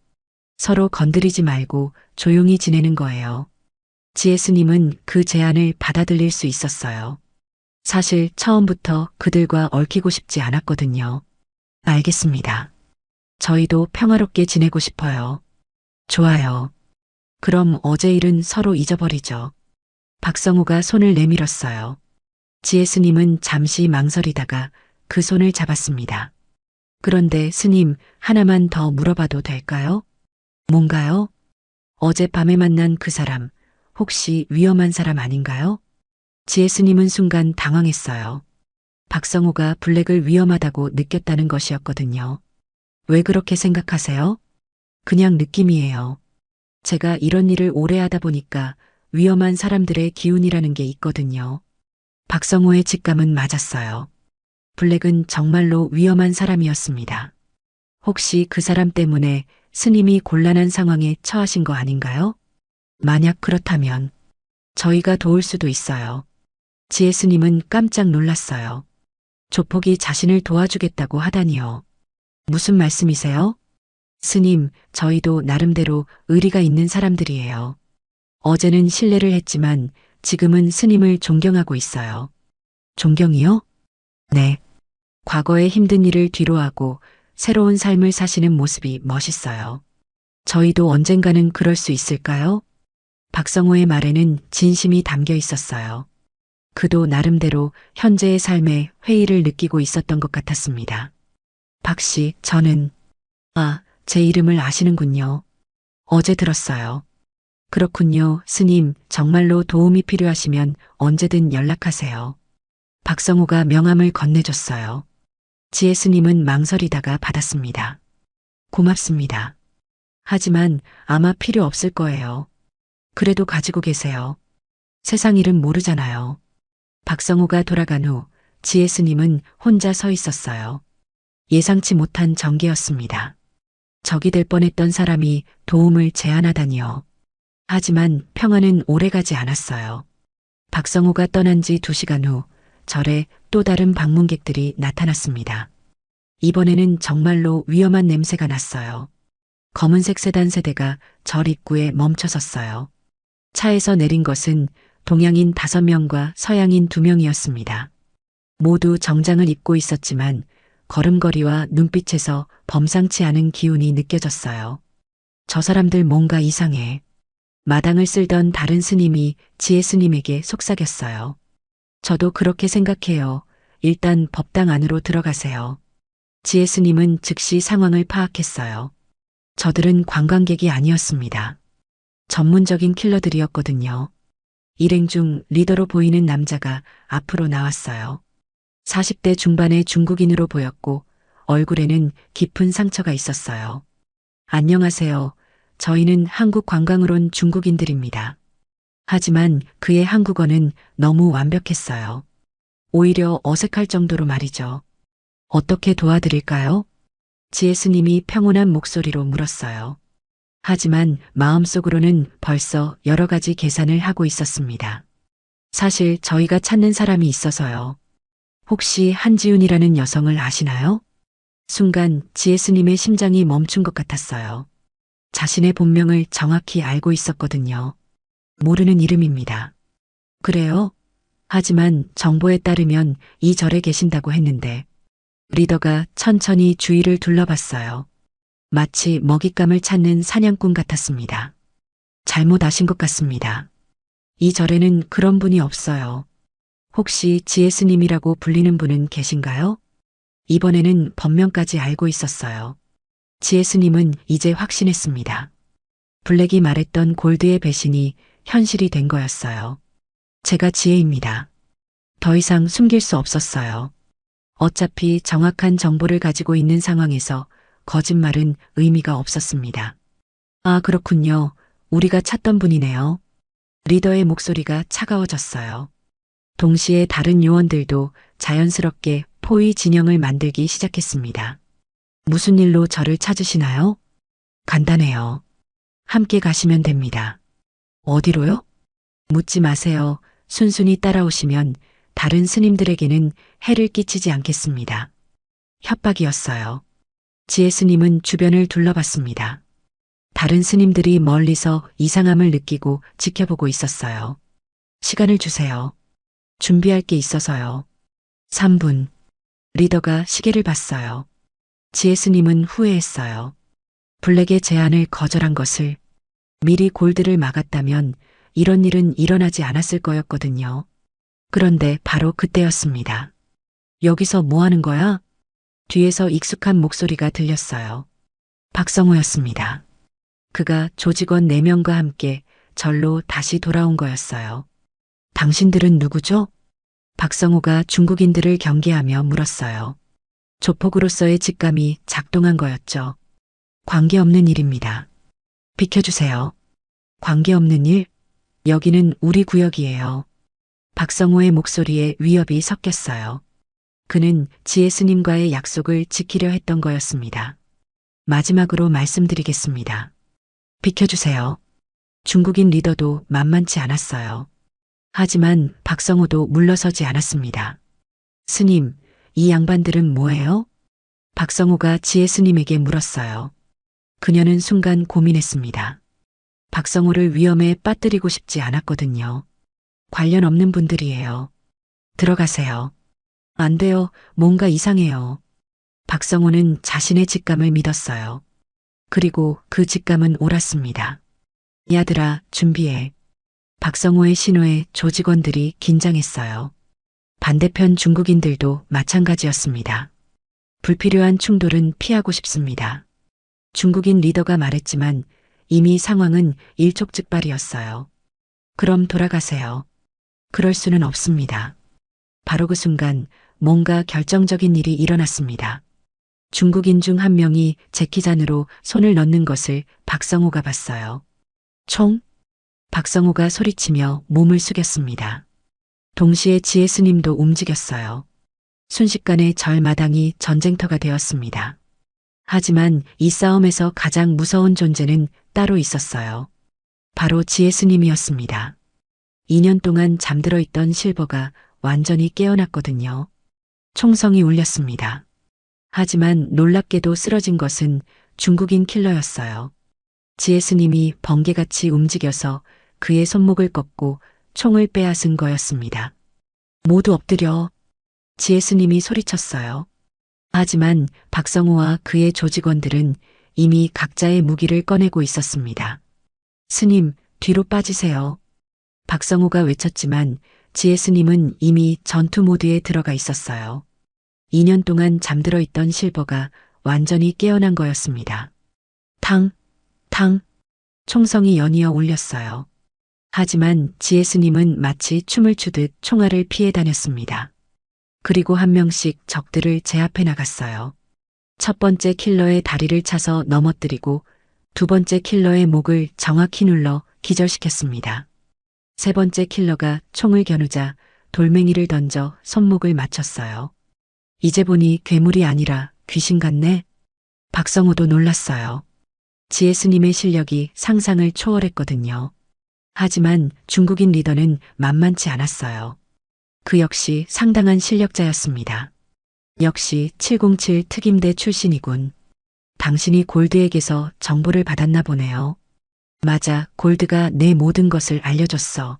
서로 건드리지 말고 조용히 지내는 거예요. 지혜스님은 그 제안을 받아들일 수 있었어요. 사실 처음부터 그들과 얽히고 싶지 않았거든요. 알겠습니다. 저희도 평화롭게 지내고 싶어요. 좋아요. 그럼 어제 일은 서로 잊어버리죠. 박성호가 손을 내밀었어요. 지혜스님은 잠시 망설이다가 그 손을 잡았습니다. 그런데 스님, 하나만 더 물어봐도 될까요? 뭔가요? 어젯밤에 만난 그 사람, 혹시 위험한 사람 아닌가요? 지혜스님은 순간 당황했어요. 박성호가 블랙을 위험하다고 느꼈다는 것이었거든요. 왜 그렇게 생각하세요? 그냥 느낌이에요. 제가 이런 일을 오래 하다 보니까 위험한 사람들의 기운이라는 게 있거든요. 박성호의 직감은 맞았어요. 블랙은 정말로 위험한 사람이었습니다. 혹시 그 사람 때문에 스님이 곤란한 상황에 처하신 거 아닌가요? 만약 그렇다면 저희가 도울 수도 있어요. 지혜 스님은 깜짝 놀랐어요. 조폭이 자신을 도와주겠다고 하다니요. 무슨 말씀이세요? 스님, 저희도 나름대로 의리가 있는 사람들이에요. 어제는 신뢰를 했지만 지금은 스님을 존경하고 있어요. 존경이요? 네. 과거의 힘든 일을 뒤로하고 새로운 삶을 사시는 모습이 멋있어요. 저희도 언젠가는 그럴 수 있을까요? 박성호의 말에는 진심이 담겨 있었어요. 그도 나름대로 현재의 삶에 회의를 느끼고 있었던 것 같았습니다. 박 씨, 저는, 제 이름을 아시는군요. 어제 들었어요. 그렇군요, 스님. 정말로 도움이 필요하시면 언제든 연락하세요. 박성호가 명함을 건네줬어요. 지혜 스님은 망설이다가 받았습니다. 고맙습니다. 하지만 아마 필요 없을 거예요. 그래도 가지고 계세요. 세상 일은 모르잖아요. 박성호가 돌아간 후 지혜 스님은 혼자 서 있었어요. 예상치 못한 전개였습니다. 적이 될 뻔했던 사람이 도움을 제안하다니요. 하지만 평화는 오래가지 않았어요. 박성호가 떠난 지 2시간 후 절에 또 다른 방문객들이 나타났습니다. 이번에는 정말로 위험한 냄새가 났어요. 검은색 세단 세대가 절 입구에 멈춰섰어요. 차에서 내린 것은 동양인 5명과 서양인 2명이었습니다. 모두 정장을 입고 있었지만 걸음걸이와 눈빛에서 범상치 않은 기운이 느껴졌어요. 저 사람들 뭔가 이상해. 마당을 쓸던 다른 스님이 지혜 스님에게 속삭였어요. 저도 그렇게 생각해요. 일단 법당 안으로 들어가세요. 지혜 스님은 즉시 상황을 파악했어요. 저들은 관광객이 아니었습니다. 전문적인 킬러들이었거든요. 일행 중 리더로 보이는 남자가 앞으로 나왔어요. 40대 중반의 중국인으로 보였고 얼굴에는 깊은 상처가 있었어요. 안녕하세요. 저희는 한국 관광을 온 중국인들입니다. 하지만 그의 한국어는 너무 완벽했어요. 오히려 어색할 정도로 말이죠. 어떻게 도와드릴까요? 지혜 스님이 평온한 목소리로 물었어요. 하지만 마음속으로는 벌써 여러 가지 계산을 하고 있었습니다. 사실 저희가 찾는 사람이 있어서요. 혹시 한지훈이라는 여성을 아시나요? 순간 지혜 스님의 심장이 멈춘 것 같았어요. 자신의 본명을 정확히 알고 있었거든요. 모르는 이름입니다. 그래요? 하지만 정보에 따르면 이 절에 계신다고 했는데 리더가 천천히 주위를 둘러봤어요. 마치 먹잇감을 찾는 사냥꾼 같았습니다. 잘못 아신 것 같습니다. 이 절에는 그런 분이 없어요. 혹시 지혜스님이라고 불리는 분은 계신가요? 이번에는 법명까지 알고 있었어요. 지혜스님은 이제 확신했습니다. 블랙이 말했던 골드의 배신이 현실이 된 거였어요. 제가 지혜입니다. 더 이상 숨길 수 없었어요. 어차피 정확한 정보를 가지고 있는 상황에서 거짓말은 의미가 없었습니다. 아, 그렇군요. 우리가 찾던 분이네요. 리더의 목소리가 차가워졌어요. 동시에 다른 요원들도 자연스럽게 포위 진영을 만들기 시작했습니다. 무슨 일로 저를 찾으시나요? 간단해요. 함께 가시면 됩니다. 어디로요? 묻지 마세요. 순순히 따라오시면 다른 스님들에게는 해를 끼치지 않겠습니다. 협박이었어요. 지혜 스님은 주변을 둘러봤습니다. 다른 스님들이 멀리서 이상함을 느끼고 지켜보고 있었어요. 시간을 주세요. 준비할 게 있어서요. 3분. 리더가 시계를 봤어요. 지혜 스님은 후회했어요. 블랙의 제안을 거절한 것을, 미리 골드를 막았다면 이런 일은 일어나지 않았을 거였거든요. 그런데 바로 그때였습니다. 여기서 뭐 하는 거야? 뒤에서 익숙한 목소리가 들렸어요. 박성호였습니다. 그가 조직원 4명과 함께 절로 다시 돌아온 거였어요. 당신들은 누구죠? 박성호가 중국인들을 경계하며 물었어요. 조폭으로서의 직감이 작동한 거였죠. 관계없는 일입니다. 비켜주세요. 관계없는 일? 여기는 우리 구역이에요. 박성호의 목소리에 위협이 섞였어요. 그는 지혜 스님과의 약속을 지키려 했던 거였습니다. 마지막으로 말씀드리겠습니다. 비켜주세요. 중국인 리더도 만만치 않았어요. 하지만 박성호도 물러서지 않았습니다. 스님, 이 양반들은 뭐예요? 박성호가 지혜 스님에게 물었어요. 그녀는 순간 고민했습니다. 박성호를 위험에 빠뜨리고 싶지 않았거든요. 관련 없는 분들이에요. 들어가세요. 안 돼요. 뭔가 이상해요. 박성호는 자신의 직감을 믿었어요. 그리고 그 직감은 옳았습니다. 야들아, 준비해. 박성호의 신호에 조직원들이 긴장했어요. 반대편 중국인들도 마찬가지였습니다. 불필요한 충돌은 피하고 싶습니다. 중국인 리더가 말했지만 이미 상황은 일촉즉발이었어요. 그럼 돌아가세요. 그럴 수는 없습니다. 바로 그 순간 뭔가 결정적인 일이 일어났습니다. 중국인 중 한 명이 재키잔으로 손을 넣는 것을 박성호가 봤어요. 총? 박성호가 소리치며 몸을 숙였습니다. 동시에 지혜 스님도 움직였어요. 순식간에 절 마당이 전쟁터가 되었습니다. 하지만 이 싸움에서 가장 무서운 존재는 따로 있었어요. 바로 지혜 스님이었습니다. 2년 동안 잠들어 있던 실버가 완전히 깨어났거든요. 총성이 울렸습니다. 하지만 놀랍게도 쓰러진 것은 중국인 킬러였어요. 지혜 스님이 번개같이 움직여서 그의 손목을 꺾고 총을 빼앗은 거였습니다. 모두 엎드려. 지혜 스님이 소리쳤어요. 하지만 박성호와 그의 조직원들은 이미 각자의 무기를 꺼내고 있었습니다. 스님, 뒤로 빠지세요. 박성호가 외쳤지만 지혜 스님은 이미 전투 모드에 들어가 있었어요. 2년 동안 잠들어 있던 실버가 완전히 깨어난 거였습니다. 탕, 탕, 총성이 연이어 울렸어요. 하지만 지혜 스님은 마치 춤을 추듯 총알을 피해 다녔습니다. 그리고 한 명씩 적들을 제압해 나갔어요. 첫 번째 킬러의 다리를 차서 넘어뜨리고 두 번째 킬러의 목을 정확히 눌러 기절시켰습니다. 세 번째 킬러가 총을 겨누자 돌멩이를 던져 손목을 맞췄어요. 이제 보니 괴물이 아니라 귀신 같네. 박성호도 놀랐어요. 지혜 스님의 실력이 상상을 초월했거든요. 하지만 중국인 리더는 만만치 않았어요. 그 역시 상당한 실력자였습니다. 역시 707 특임대 출신이군. 당신이 골드에게서 정보를 받았나 보네요. 맞아, 골드가 내 모든 것을 알려줬어.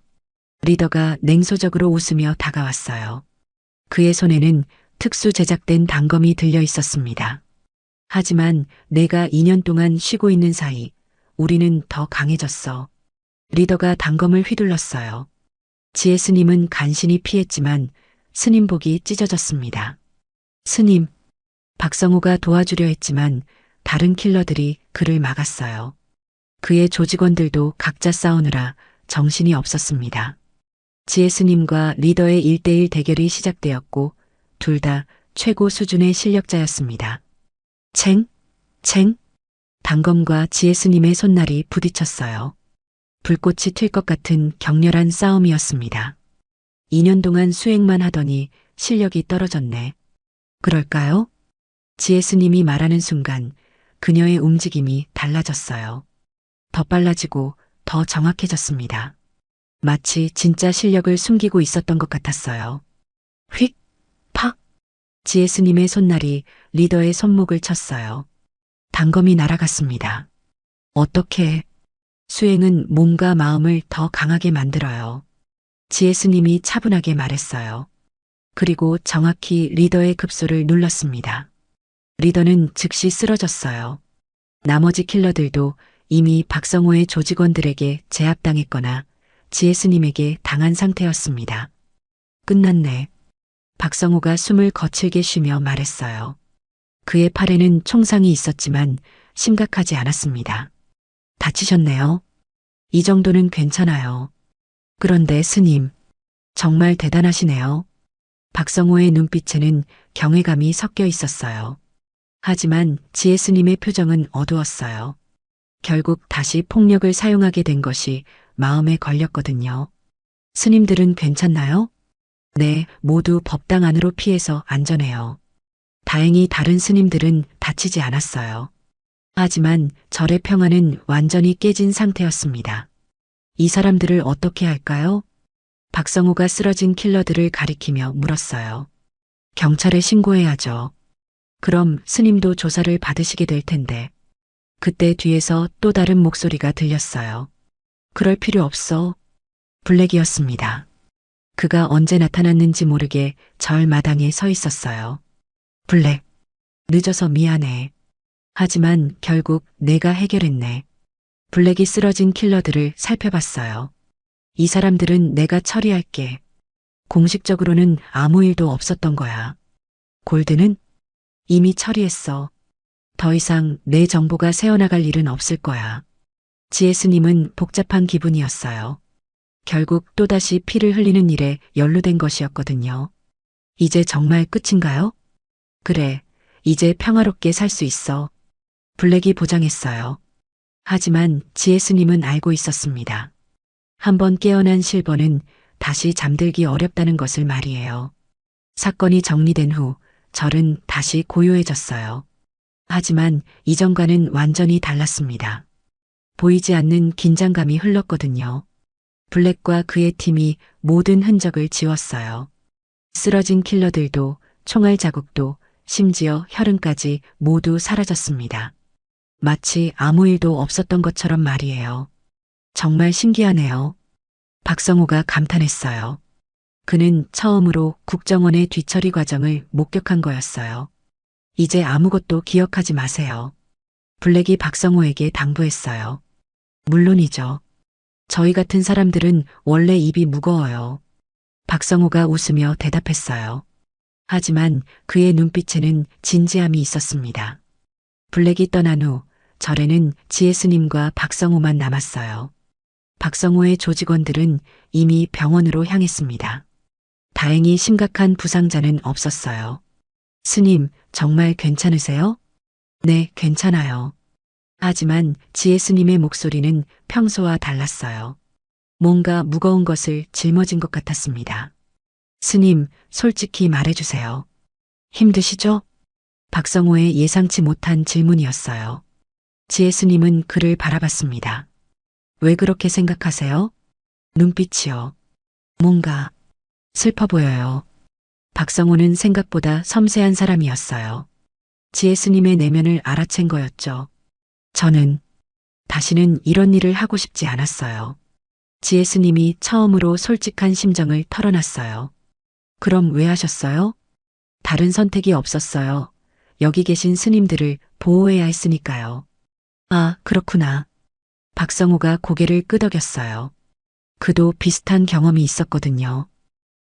리더가 냉소적으로 웃으며 다가왔어요. 그의 손에는 특수 제작된 단검이 들려 있었습니다. 하지만 내가 2년 동안 쉬고 있는 사이 우리는 더 강해졌어. 리더가 단검을 휘둘렀어요. 지혜 스님은 간신히 피했지만 스님복이 찢어졌습니다. 스님, 박성호가 도와주려 했지만 다른 킬러들이 그를 막았어요. 그의 조직원들도 각자 싸우느라 정신이 없었습니다. 지혜 스님과 리더의 1대1 대결이 시작되었고 둘 다 최고 수준의 실력자였습니다. 챙, 챙. 단검과 지혜 스님의 손날이 부딪혔어요. 불꽃이 튈 것 같은 격렬한 싸움이었습니다. 2년 동안 수행만 하더니 실력이 떨어졌네. 그럴까요? 지혜 스님이 말하는 순간 그녀의 움직임이 달라졌어요. 더 빨라지고 더 정확해졌습니다. 마치 진짜 실력을 숨기고 있었던 것 같았어요. 휙, 팍. 지혜 스님의 손날이 리더의 손목을 쳤어요. 단검이 날아갔습니다. 어떻게? 수행은 몸과 마음을 더 강하게 만들어요. 지혜 스님이 차분하게 말했어요. 그리고 정확히 리더의 급소를 눌렀습니다. 리더는 즉시 쓰러졌어요. 나머지 킬러들도 이미 박성호의 조직원들에게 제압당했거나 지혜 스님에게 당한 상태였습니다. 끝났네. 박성호가 숨을 거칠게 쉬며 말했어요. 그의 팔에는 총상이 있었지만 심각하지 않았습니다. 다치셨네요. 이 정도는 괜찮아요. 그런데 스님, 정말 대단하시네요. 박성호의 눈빛에는 경외감이 섞여 있었어요. 하지만 지혜 스님의 표정은 어두웠어요. 결국 다시 폭력을 사용하게 된 것이 마음에 걸렸거든요. 스님들은 괜찮나요? 네, 모두 법당 안으로 피해서 안전해요. 다행히 다른 스님들은 다치지 않았어요. 하지만 절의 평화는 완전히 깨진 상태였습니다. 이 사람들을 어떻게 할까요? 박성호가 쓰러진 킬러들을 가리키며 물었어요. 경찰에 신고해야죠. 그럼 스님도 조사를 받으시게 될 텐데. 그때 뒤에서 또 다른 목소리가 들렸어요. 그럴 필요 없어. 블랙이었습니다. 그가 언제 나타났는지 모르게 절 마당에 서 있었어요. 블랙, 늦어서 미안해. 하지만 결국 내가 해결했네. 블랙이 쓰러진 킬러들을 살펴봤어요. 이 사람들은 내가 처리할게. 공식적으로는 아무 일도 없었던 거야. 골드는 이미 처리했어. 더 이상 내 정보가 새어나갈 일은 없을 거야. 지혜 스님은 복잡한 기분이었어요. 결국 또다시 피를 흘리는 일에 연루된 것이었거든요. 이제 정말 끝인가요? 그래, 이제 평화롭게 살 수 있어. 블랙이 보장했어요. 하지만 지혜 스님은 알고 있었습니다. 한번 깨어난 실버는 다시 잠들기 어렵다는 것을 말이에요. 사건이 정리된 후 절은 다시 고요해졌어요. 하지만 이전과는 완전히 달랐습니다. 보이지 않는 긴장감이 흘렀거든요. 블랙과 그의 팀이 모든 흔적을 지웠어요. 쓰러진 킬러들도 총알 자국도 심지어 혈흔까지 모두 사라졌습니다. 마치 아무 일도 없었던 것처럼 말이에요. 정말 신기하네요. 박성호가 감탄했어요. 그는 처음으로 국정원의 뒤처리 과정을 목격한 거였어요. 이제 아무것도 기억하지 마세요. 블랙이 박성호에게 당부했어요. 물론이죠. 저희 같은 사람들은 원래 입이 무거워요. 박성호가 웃으며 대답했어요. 하지만 그의 눈빛에는 진지함이 있었습니다. 블랙이 떠난 후 절에는 지혜 스님과 박성호만 남았어요. 박성호의 조직원들은 이미 병원으로 향했습니다. 다행히 심각한 부상자는 없었어요. 스님, 정말 괜찮으세요? 네, 괜찮아요. 하지만 지혜 스님의 목소리는 평소와 달랐어요. 뭔가 무거운 것을 짊어진 것 같았습니다. 스님, 솔직히 말해주세요. 힘드시죠? 박성호의 예상치 못한 질문이었어요. 지혜 스님은 그를 바라봤습니다. 왜 그렇게 생각하세요? 눈빛이요. 뭔가 슬퍼 보여요. 박성호는 생각보다 섬세한 사람이었어요. 지혜 스님의 내면을 알아챈 거였죠. 저는 다시는 이런 일을 하고 싶지 않았어요. 지혜 스님이 처음으로 솔직한 심정을 털어놨어요. 그럼 왜 하셨어요? 다른 선택이 없었어요. 여기 계신 스님들을 보호해야 했으니까요. 아, 그렇구나. 박성호가 고개를 끄덕였어요. 그도 비슷한 경험이 있었거든요.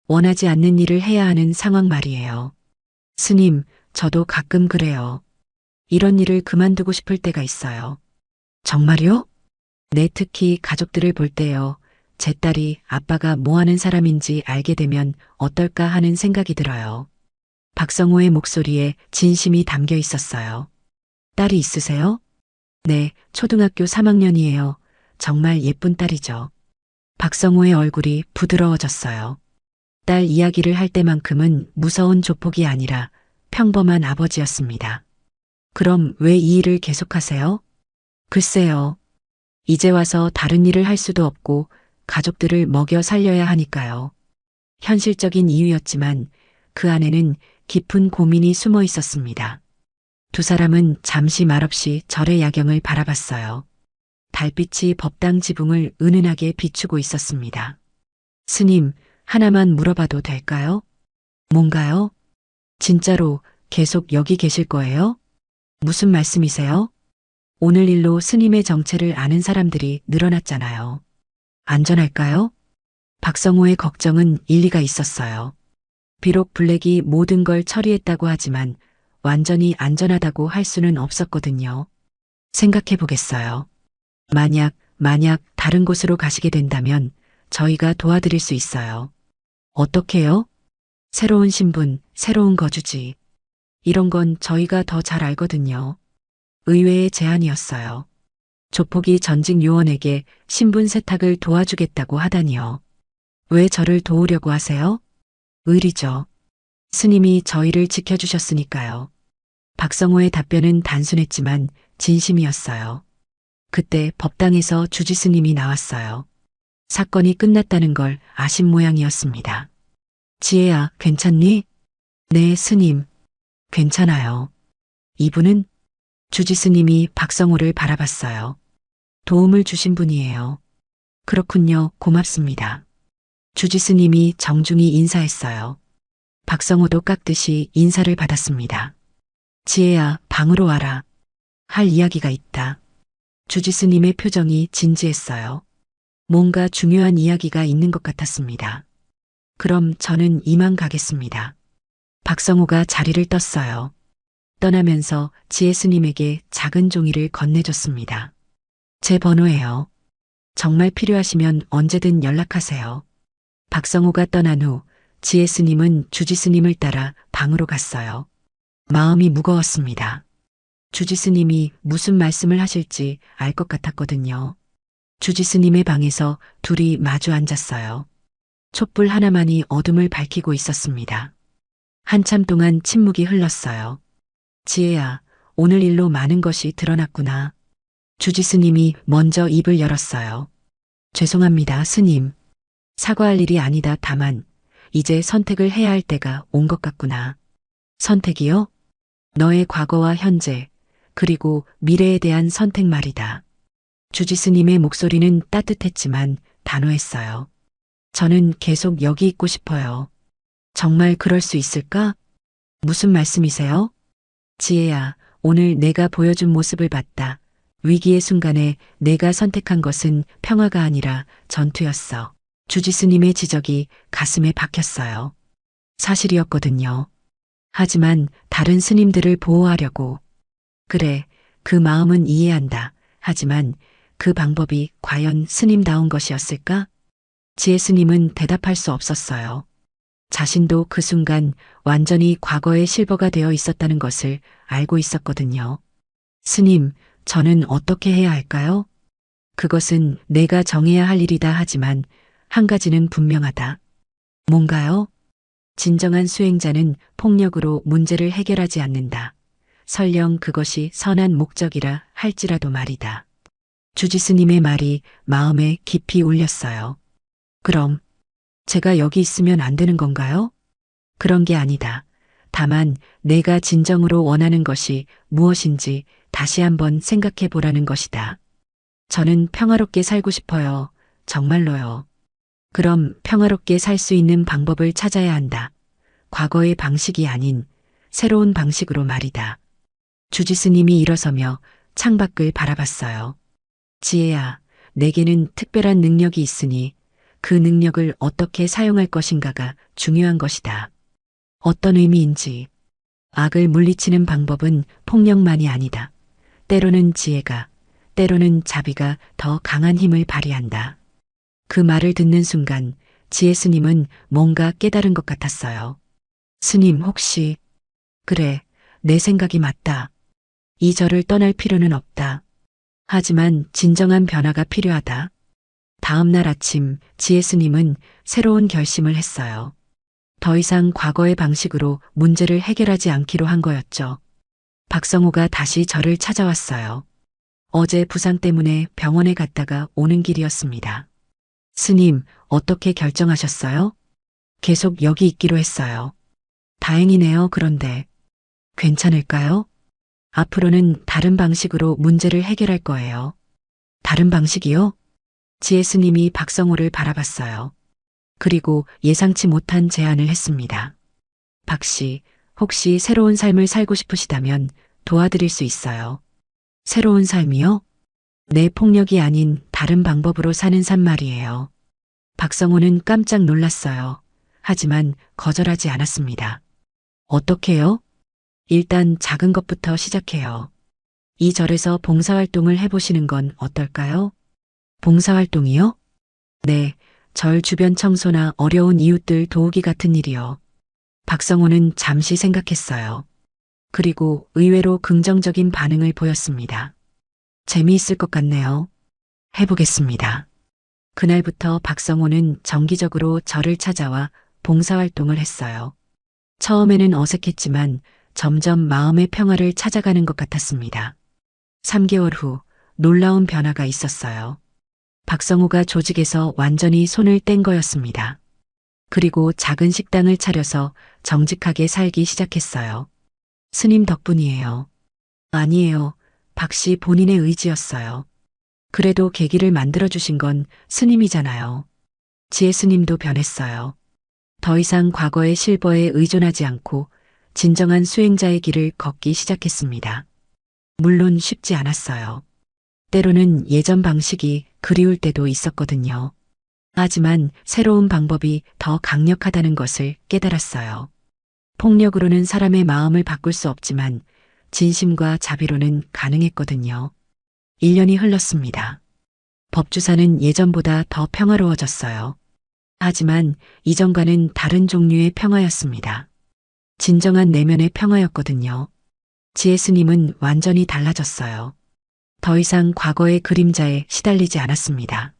원하지 않는 일을 해야 하는 상황 말이에요. 스님, 저도 가끔 그래요. 이런 일을 그만두고 싶을 때가 있어요. 정말요? 네, 특히 가족들을 볼 때요. 제 딸이 아빠가 뭐 하는 사람인지 알게 되면 어떨까 하는 생각이 들어요. 박성호의 목소리에 진심이 담겨 있었어요. 딸이 있으세요? 네, 초등학교 3학년이에요. 정말 예쁜 딸이죠. 박성호의 얼굴이 부드러워졌어요. 딸 이야기를 할 때만큼은 무서운 조폭이 아니라 평범한 아버지였습니다. 그럼 왜 이 일을 계속하세요? 글쎄요. 이제 와서 다른 일을 할 수도 없고 가족들을 먹여 살려야 하니까요. 현실적인 이유였지만 그 안에는 깊은 고민이 숨어 있었습니다. 두 사람은 잠시 말없이 절의 야경을 바라봤어요. 달빛이 법당 지붕을 은은하게 비추고 있었습니다. 스님, 하나만 물어봐도 될까요? 뭔가요? 진짜로 계속 여기 계실 거예요? 무슨 말씀이세요? 오늘 일로 스님의 정체를 아는 사람들이 늘어났잖아요. 안전할까요? 박성호의 걱정은 일리가 있었어요. 비록 블랙이 모든 걸 처리했다고 하지만 완전히 안전하다고 할 수는 없었거든요. 생각해 보겠어요. 만약 다른 곳으로 가시게 된다면 저희가 도와드릴 수 있어요. 어떻게요? 새로운 신분, 새로운 거주지. 이런 건 저희가 더 잘 알거든요. 의외의 제안이었어요. 조폭이 전직 요원에게 신분 세탁을 도와주겠다고 하다니요. 왜 저를 도우려고 하세요? 의리죠. 스님이 저희를 지켜주셨으니까요. 박성호의 답변은 단순했지만 진심이었어요. 그때 법당에서 주지 스님이 나왔어요. 사건이 끝났다는 걸 아신 모양이었습니다. 지혜야, 괜찮니? 네, 스님. 괜찮아요. 이분은? 주지 스님이 박성호를 바라봤어요. 도움을 주신 분이에요. 그렇군요. 고맙습니다. 주지 스님이 정중히 인사했어요. 박성호도 깍듯이 인사를 받았습니다. 지혜야, 방으로 와라. 할 이야기가 있다. 주지 스님의 표정이 진지했어요. 뭔가 중요한 이야기가 있는 것 같았습니다. 그럼 저는 이만 가겠습니다. 박성호가 자리를 떴어요. 떠나면서 지혜 스님에게 작은 종이를 건네줬습니다. 제 번호예요. 정말 필요하시면 언제든 연락하세요. 박성호가 떠난 후 지혜 스님은 주지 스님을 따라 방으로 갔어요. 마음이 무거웠습니다. 주지 스님이 무슨 말씀을 하실지 알 것 같았거든요. 주지 스님의 방에서 둘이 마주 앉았어요. 촛불 하나만이 어둠을 밝히고 있었습니다. 한참 동안 침묵이 흘렀어요. 지혜야, 오늘 일로 많은 것이 드러났구나. 주지 스님이 먼저 입을 열었어요. 죄송합니다, 스님. 사과할 일이 아니다. 다만 이제 선택을 해야 할 때가 온 것 같구나. 선택이요? 너의 과거와 현재, 그리고 미래에 대한 선택 말이다. 주지 스님의 목소리는 따뜻했지만 단호했어요. 저는 계속 여기 있고 싶어요. 정말 그럴 수 있을까? 무슨 말씀이세요? 지혜야, 오늘 내가 보여준 모습을 봤다. 위기의 순간에 내가 선택한 것은 평화가 아니라 전투였어. 주지 스님의 지적이 가슴에 박혔어요. 사실이었거든요. 하지만 다른 스님들을 보호하려고. 그래, 그 마음은 이해한다. 하지만 그 방법이 과연 스님다운 것이었을까? 지혜 스님은 대답할 수 없었어요. 자신도 그 순간 완전히 과거의 실버가 되어 있었다는 것을 알고 있었거든요. 스님, 저는 어떻게 해야 할까요? 그것은 내가 정해야 할 일이다. 하지만 한 가지는 분명하다. 뭔가요? 진정한 수행자는 폭력으로 문제를 해결하지 않는다. 설령 그것이 선한 목적이라 할지라도 말이다. 주지 스님의 말이 마음에 깊이 울렸어요. 그럼 제가 여기 있으면 안 되는 건가요? 그런 게 아니다. 다만 내가 진정으로 원하는 것이 무엇인지 다시 한번 생각해 보라는 것이다. 저는 평화롭게 살고 싶어요. 정말로요. 그럼 평화롭게 살 수 있는 방법을 찾아야 한다. 과거의 방식이 아닌 새로운 방식으로 말이다. 주지스님이 일어서며 창밖을 바라봤어요. 지혜야, 내게는 특별한 능력이 있으니 그 능력을 어떻게 사용할 것인가가 중요한 것이다. 어떤 의미인지. 악을 물리치는 방법은 폭력만이 아니다. 때로는 지혜가, 때로는 자비가 더 강한 힘을 발휘한다. 그 말을 듣는 순간 지혜 스님은 뭔가 깨달은 것 같았어요. 스님 혹시, 그래, 내 생각이 맞다. 이 절을 떠날 필요는 없다. 하지만 진정한 변화가 필요하다. 다음 날 아침 지혜 스님은 새로운 결심을 했어요. 더 이상 과거의 방식으로 문제를 해결하지 않기로 한 거였죠. 박성호가 다시 저를 찾아왔어요. 어제 부상 때문에 병원에 갔다가 오는 길이었습니다. 스님, 어떻게 결정하셨어요? 계속 여기 있기로 했어요. 다행이네요. 그런데 괜찮을까요? 앞으로는 다른 방식으로 문제를 해결할 거예요. 다른 방식이요? 지혜 스님이 박성호를 바라봤어요. 그리고 예상치 못한 제안을 했습니다. 박 씨, 혹시 새로운 삶을 살고 싶으시다면 도와드릴 수 있어요. 새로운 삶이요? 내 폭력이 아닌 다른 방법으로 사는 삶 말이에요. 박성호는 깜짝 놀랐어요. 하지만 거절하지 않았습니다. 어떻게요? 일단 작은 것부터 시작해요. 이 절에서 봉사활동을 해보시는 건 어떨까요? 봉사활동이요? 네, 절 주변 청소나 어려운 이웃들 도우기 같은 일이요. 박성호는 잠시 생각했어요. 그리고 의외로 긍정적인 반응을 보였습니다. 재미있을 것 같네요. 해보겠습니다. 그날부터 박성호는 정기적으로 저를 찾아와 봉사활동을 했어요. 처음에는 어색했지만 점점 마음의 평화를 찾아가는 것 같았습니다. 3개월 후 놀라운 변화가 있었어요. 박성호가 조직에서 완전히 손을 뗀 거였습니다. 그리고 작은 식당을 차려서 정직하게 살기 시작했어요. 스님 덕분이에요. 아니에요. 박 씨 본인의 의지였어요. 그래도 계기를 만들어주신 건 스님이잖아요. 지혜 스님도 변했어요. 더 이상 과거의 실버에 의존하지 않고 진정한 수행자의 길을 걷기 시작했습니다. 물론 쉽지 않았어요. 때로는 예전 방식이 그리울 때도 있었거든요. 하지만 새로운 방법이 더 강력하다는 것을 깨달았어요. 폭력으로는 사람의 마음을 바꿀 수 없지만 진심과 자비로는 가능했거든요. 1년이 흘렀습니다. 법주사는 예전보다 더 평화로워졌어요. 하지만 이전과는 다른 종류의 평화였습니다. 진정한 내면의 평화였거든요. 지혜 스님은 완전히 달라졌어요. 더 이상 과거의 그림자에 시달리지 않았습니다.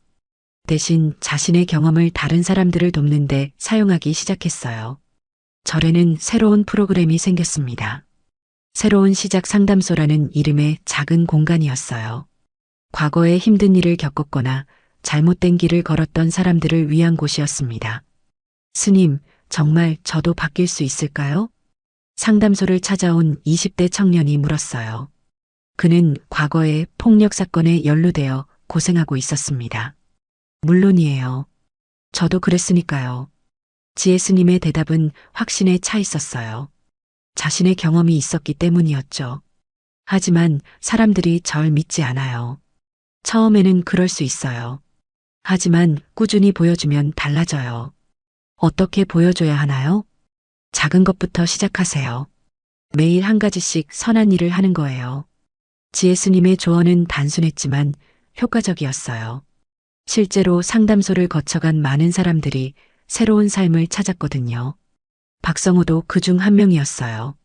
대신 자신의 경험을 다른 사람들을 돕는데 사용하기 시작했어요. 절에는 새로운 프로그램이 생겼습니다. 새로운 시작 상담소라는 이름의 작은 공간이었어요. 과거에 힘든 일을 겪었거나 잘못된 길을 걸었던 사람들을 위한 곳이었습니다. 스님, 정말 저도 바뀔 수 있을까요? 상담소를 찾아온 20대 청년이 물었어요. 그는 과거의 폭력 사건에 연루되어 고생하고 있었습니다. 물론이에요. 저도 그랬으니까요. 지혜 스님의 대답은 확신에 차 있었어요. 자신의 경험이 있었기 때문이었죠. 하지만 사람들이 절 믿지 않아요. 처음에는 그럴 수 있어요. 하지만 꾸준히 보여주면 달라져요. 어떻게 보여줘야 하나요? 작은 것부터 시작하세요. 매일 한 가지씩 선한 일을 하는 거예요. 지혜 스님의 조언은 단순했지만 효과적이었어요. 실제로 상담소를 거쳐간 많은 사람들이 새로운 삶을 찾았거든요. 박성호도 그중 한 명이었어요.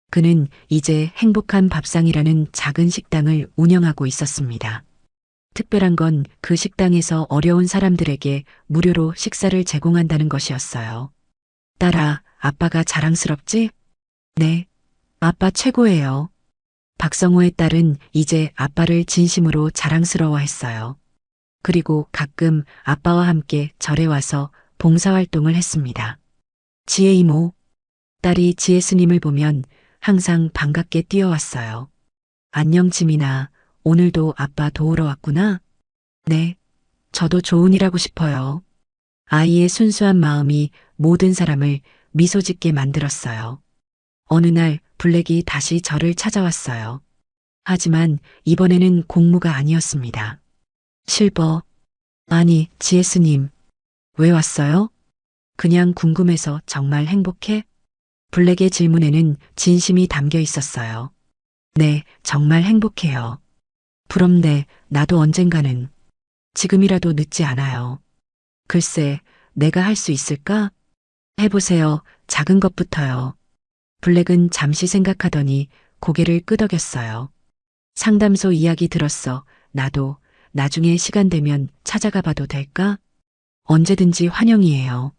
그는 이제 행복한 밥상이라는 작은 식당을 운영하고 있었습니다. 특별한 건 그 식당에서 어려운 사람들에게 무료로 식사를 제공한다는 것이었어요. 딸아, 아빠가 자랑스럽지? 네, 아빠 최고예요. 박성호의 딸은 이제 아빠를 진심으로 자랑스러워했어요. 그리고 가끔 아빠와 함께 절에 와서 봉사활동을 했습니다. 지혜 이모, 딸이 지혜 스님을 보면 항상 반갑게 뛰어왔어요. 안녕 지민아, 오늘도 아빠 도우러 왔구나. 네, 저도 좋은 일 하고 싶어요. 아이의 순수한 마음이 모든 사람을 미소 짓게 만들었어요. 어느 날 블랙이 다시 저를 찾아왔어요. 하지만 이번에는 공무가 아니었습니다. 실버, 아니, GS님, 왜 왔어요? 그냥 궁금해서 정말 행복해? 블랙의 질문에는 진심이 담겨 있었어요. 네, 정말 행복해요. 부럽네, 나도 언젠가는. 지금이라도 늦지 않아요. 글쎄, 내가 할 수 있을까? 해보세요. 작은 것부터요. 블랙은 잠시 생각하더니 고개를 끄덕였어요. 상담소 이야기 들었어. 나도 나중에 시간 되면 찾아가 봐도 될까? 언제든지 환영이에요.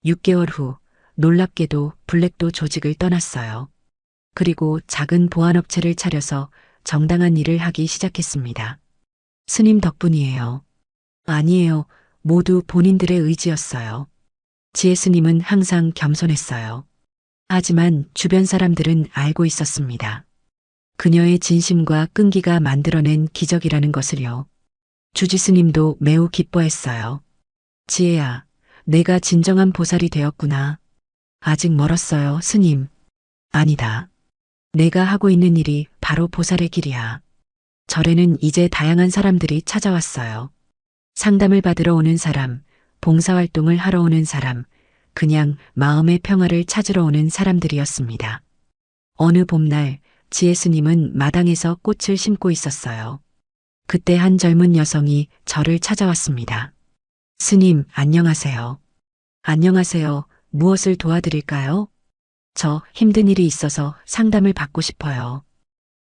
6개월 후 놀랍게도 블랙도 조직을 떠났어요. 그리고 작은 보안업체를 차려서 정당한 일을 하기 시작했습니다. 스님 덕분이에요. 아니에요. 모두 본인들의 의지였어요. 지혜스님은 항상 겸손했어요. 하지만 주변 사람들은 알고 있었습니다. 그녀의 진심과 끈기가 만들어낸 기적이라는 것을요. 주지스님도 매우 기뻐했어요. 지혜야, 내가 진정한 보살이 되었구나. 아직 멀었어요, 스님. 아니다. 내가 하고 있는 일이 바로 보살의 길이야. 절에는 이제 다양한 사람들이 찾아왔어요. 상담을 받으러 오는 사람, 봉사활동을 하러 오는 사람, 그냥 마음의 평화를 찾으러 오는 사람들이었습니다. 어느 봄날 지혜스님은 마당에서 꽃을 심고 있었어요. 그때 한 젊은 여성이 저를 찾아왔습니다. 스님, 안녕하세요. 안녕하세요. 무엇을 도와드릴까요? 저 힘든 일이 있어서 상담을 받고 싶어요.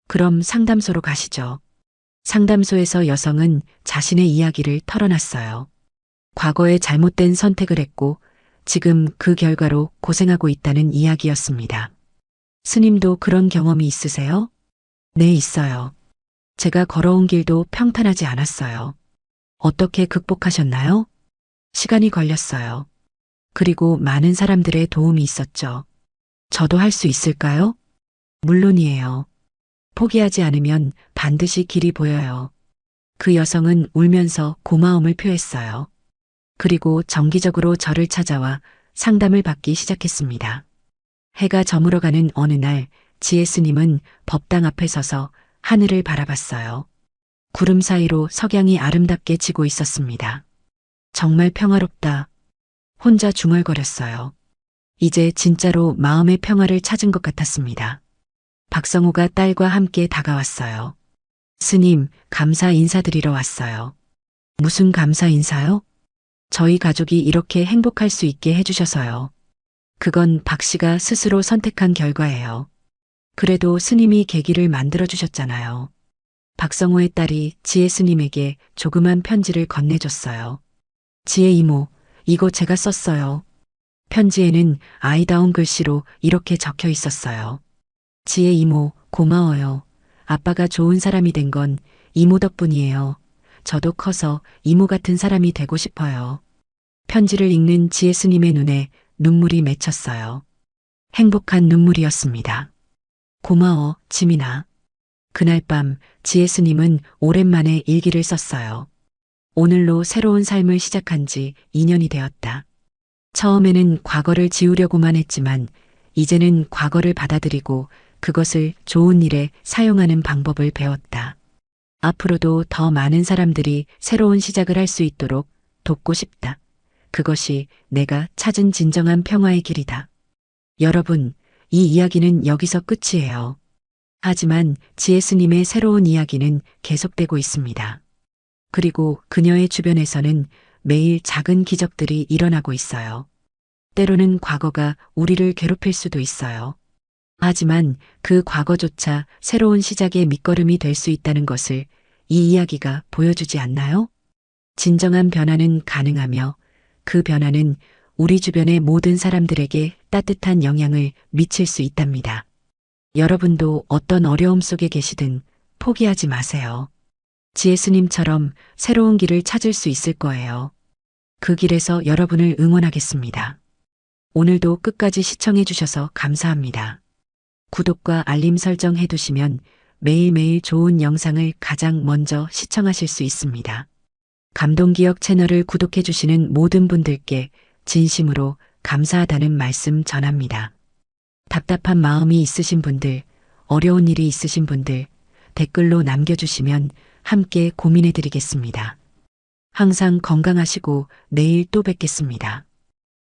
그럼 상담소로 가시죠. 상담소에서 여성은 자신의 이야기를 털어놨어요. 과거에 잘못된 선택을 했고 지금 그 결과로 고생하고 있다는 이야기였습니다. 스님도 그런 경험이 있으세요? 네, 있어요. 제가 걸어온 길도 평탄하지 않았어요. 어떻게 극복하셨나요? 시간이 걸렸어요. 그리고 많은 사람들의 도움이 있었죠. 저도 할 수 있을까요? 물론이에요. 포기하지 않으면 반드시 길이 보여요. 그 여성은 울면서 고마움을 표했어요. 그리고 정기적으로 저를 찾아와 상담을 받기 시작했습니다. 해가 저물어가는 어느 날 지혜스님은 법당 앞에 서서 하늘을 바라봤어요. 구름 사이로 석양이 아름답게 지고 있었습니다. 정말 평화롭다. 혼자 중얼거렸어요. 이제 진짜로 마음의 평화를 찾은 것 같았습니다. 박성호가 딸과 함께 다가왔어요. 스님, 감사 인사드리러 왔어요. 무슨 감사 인사요? 저희 가족이 이렇게 행복할 수 있게 해주셔서요. 그건 박 씨가 스스로 선택한 결과예요. 그래도 스님이 계기를 만들어주셨잖아요. 박성호의 딸이 지혜 스님에게 조그만 편지를 건네줬어요. 지혜 이모, 이거 제가 썼어요. 편지에는 아이다운 글씨로 이렇게 적혀 있었어요. 지혜 이모, 고마워요. 아빠가 좋은 사람이 된 건 이모 덕분이에요. 저도 커서 이모 같은 사람이 되고 싶어요. 편지를 읽는 지혜 스님의 눈에 눈물이 맺혔어요. 행복한 눈물이었습니다. 고마워, 지민아. 그날 밤 지혜 스님은 오랜만에 일기를 썼어요. 오늘로 새로운 삶을 시작한 지 2년이 되었다. 처음에는 과거를 지우려고만 했지만 이제는 과거를 받아들이고 그것을 좋은 일에 사용하는 방법을 배웠다. 앞으로도 더 많은 사람들이 새로운 시작을 할 수 있도록 돕고 싶다. 그것이 내가 찾은 진정한 평화의 길이다. 여러분, 이 이야기는 여기서 끝이에요. 하지만 지혜 스님의 새로운 이야기는 계속되고 있습니다. 그리고 그녀의 주변에서는 매일 작은 기적들이 일어나고 있어요. 때로는 과거가 우리를 괴롭힐 수도 있어요. 하지만 그 과거조차 새로운 시작의 밑거름이 될 수 있다는 것을 이 이야기가 보여주지 않나요? 진정한 변화는 가능하며 그 변화는 우리 주변의 모든 사람들에게 따뜻한 영향을 미칠 수 있답니다. 여러분도 어떤 어려움 속에 계시든 포기하지 마세요. 지혜 스님처럼 새로운 길을 찾을 수 있을 거예요. 그 길에서 여러분을 응원하겠습니다. 오늘도 끝까지 시청해 주셔서 감사합니다. 구독과 알림 설정 해두시면 매일매일 좋은 영상을 가장 먼저 시청하실 수 있습니다. 감동기억 채널을 구독해주시는 모든 분들께 진심으로 감사하다는 말씀 전합니다. 답답한 마음이 있으신 분들, 어려운 일이 있으신 분들, 댓글로 남겨주시면 함께 고민해드리겠습니다. 항상 건강하시고 내일 또 뵙겠습니다.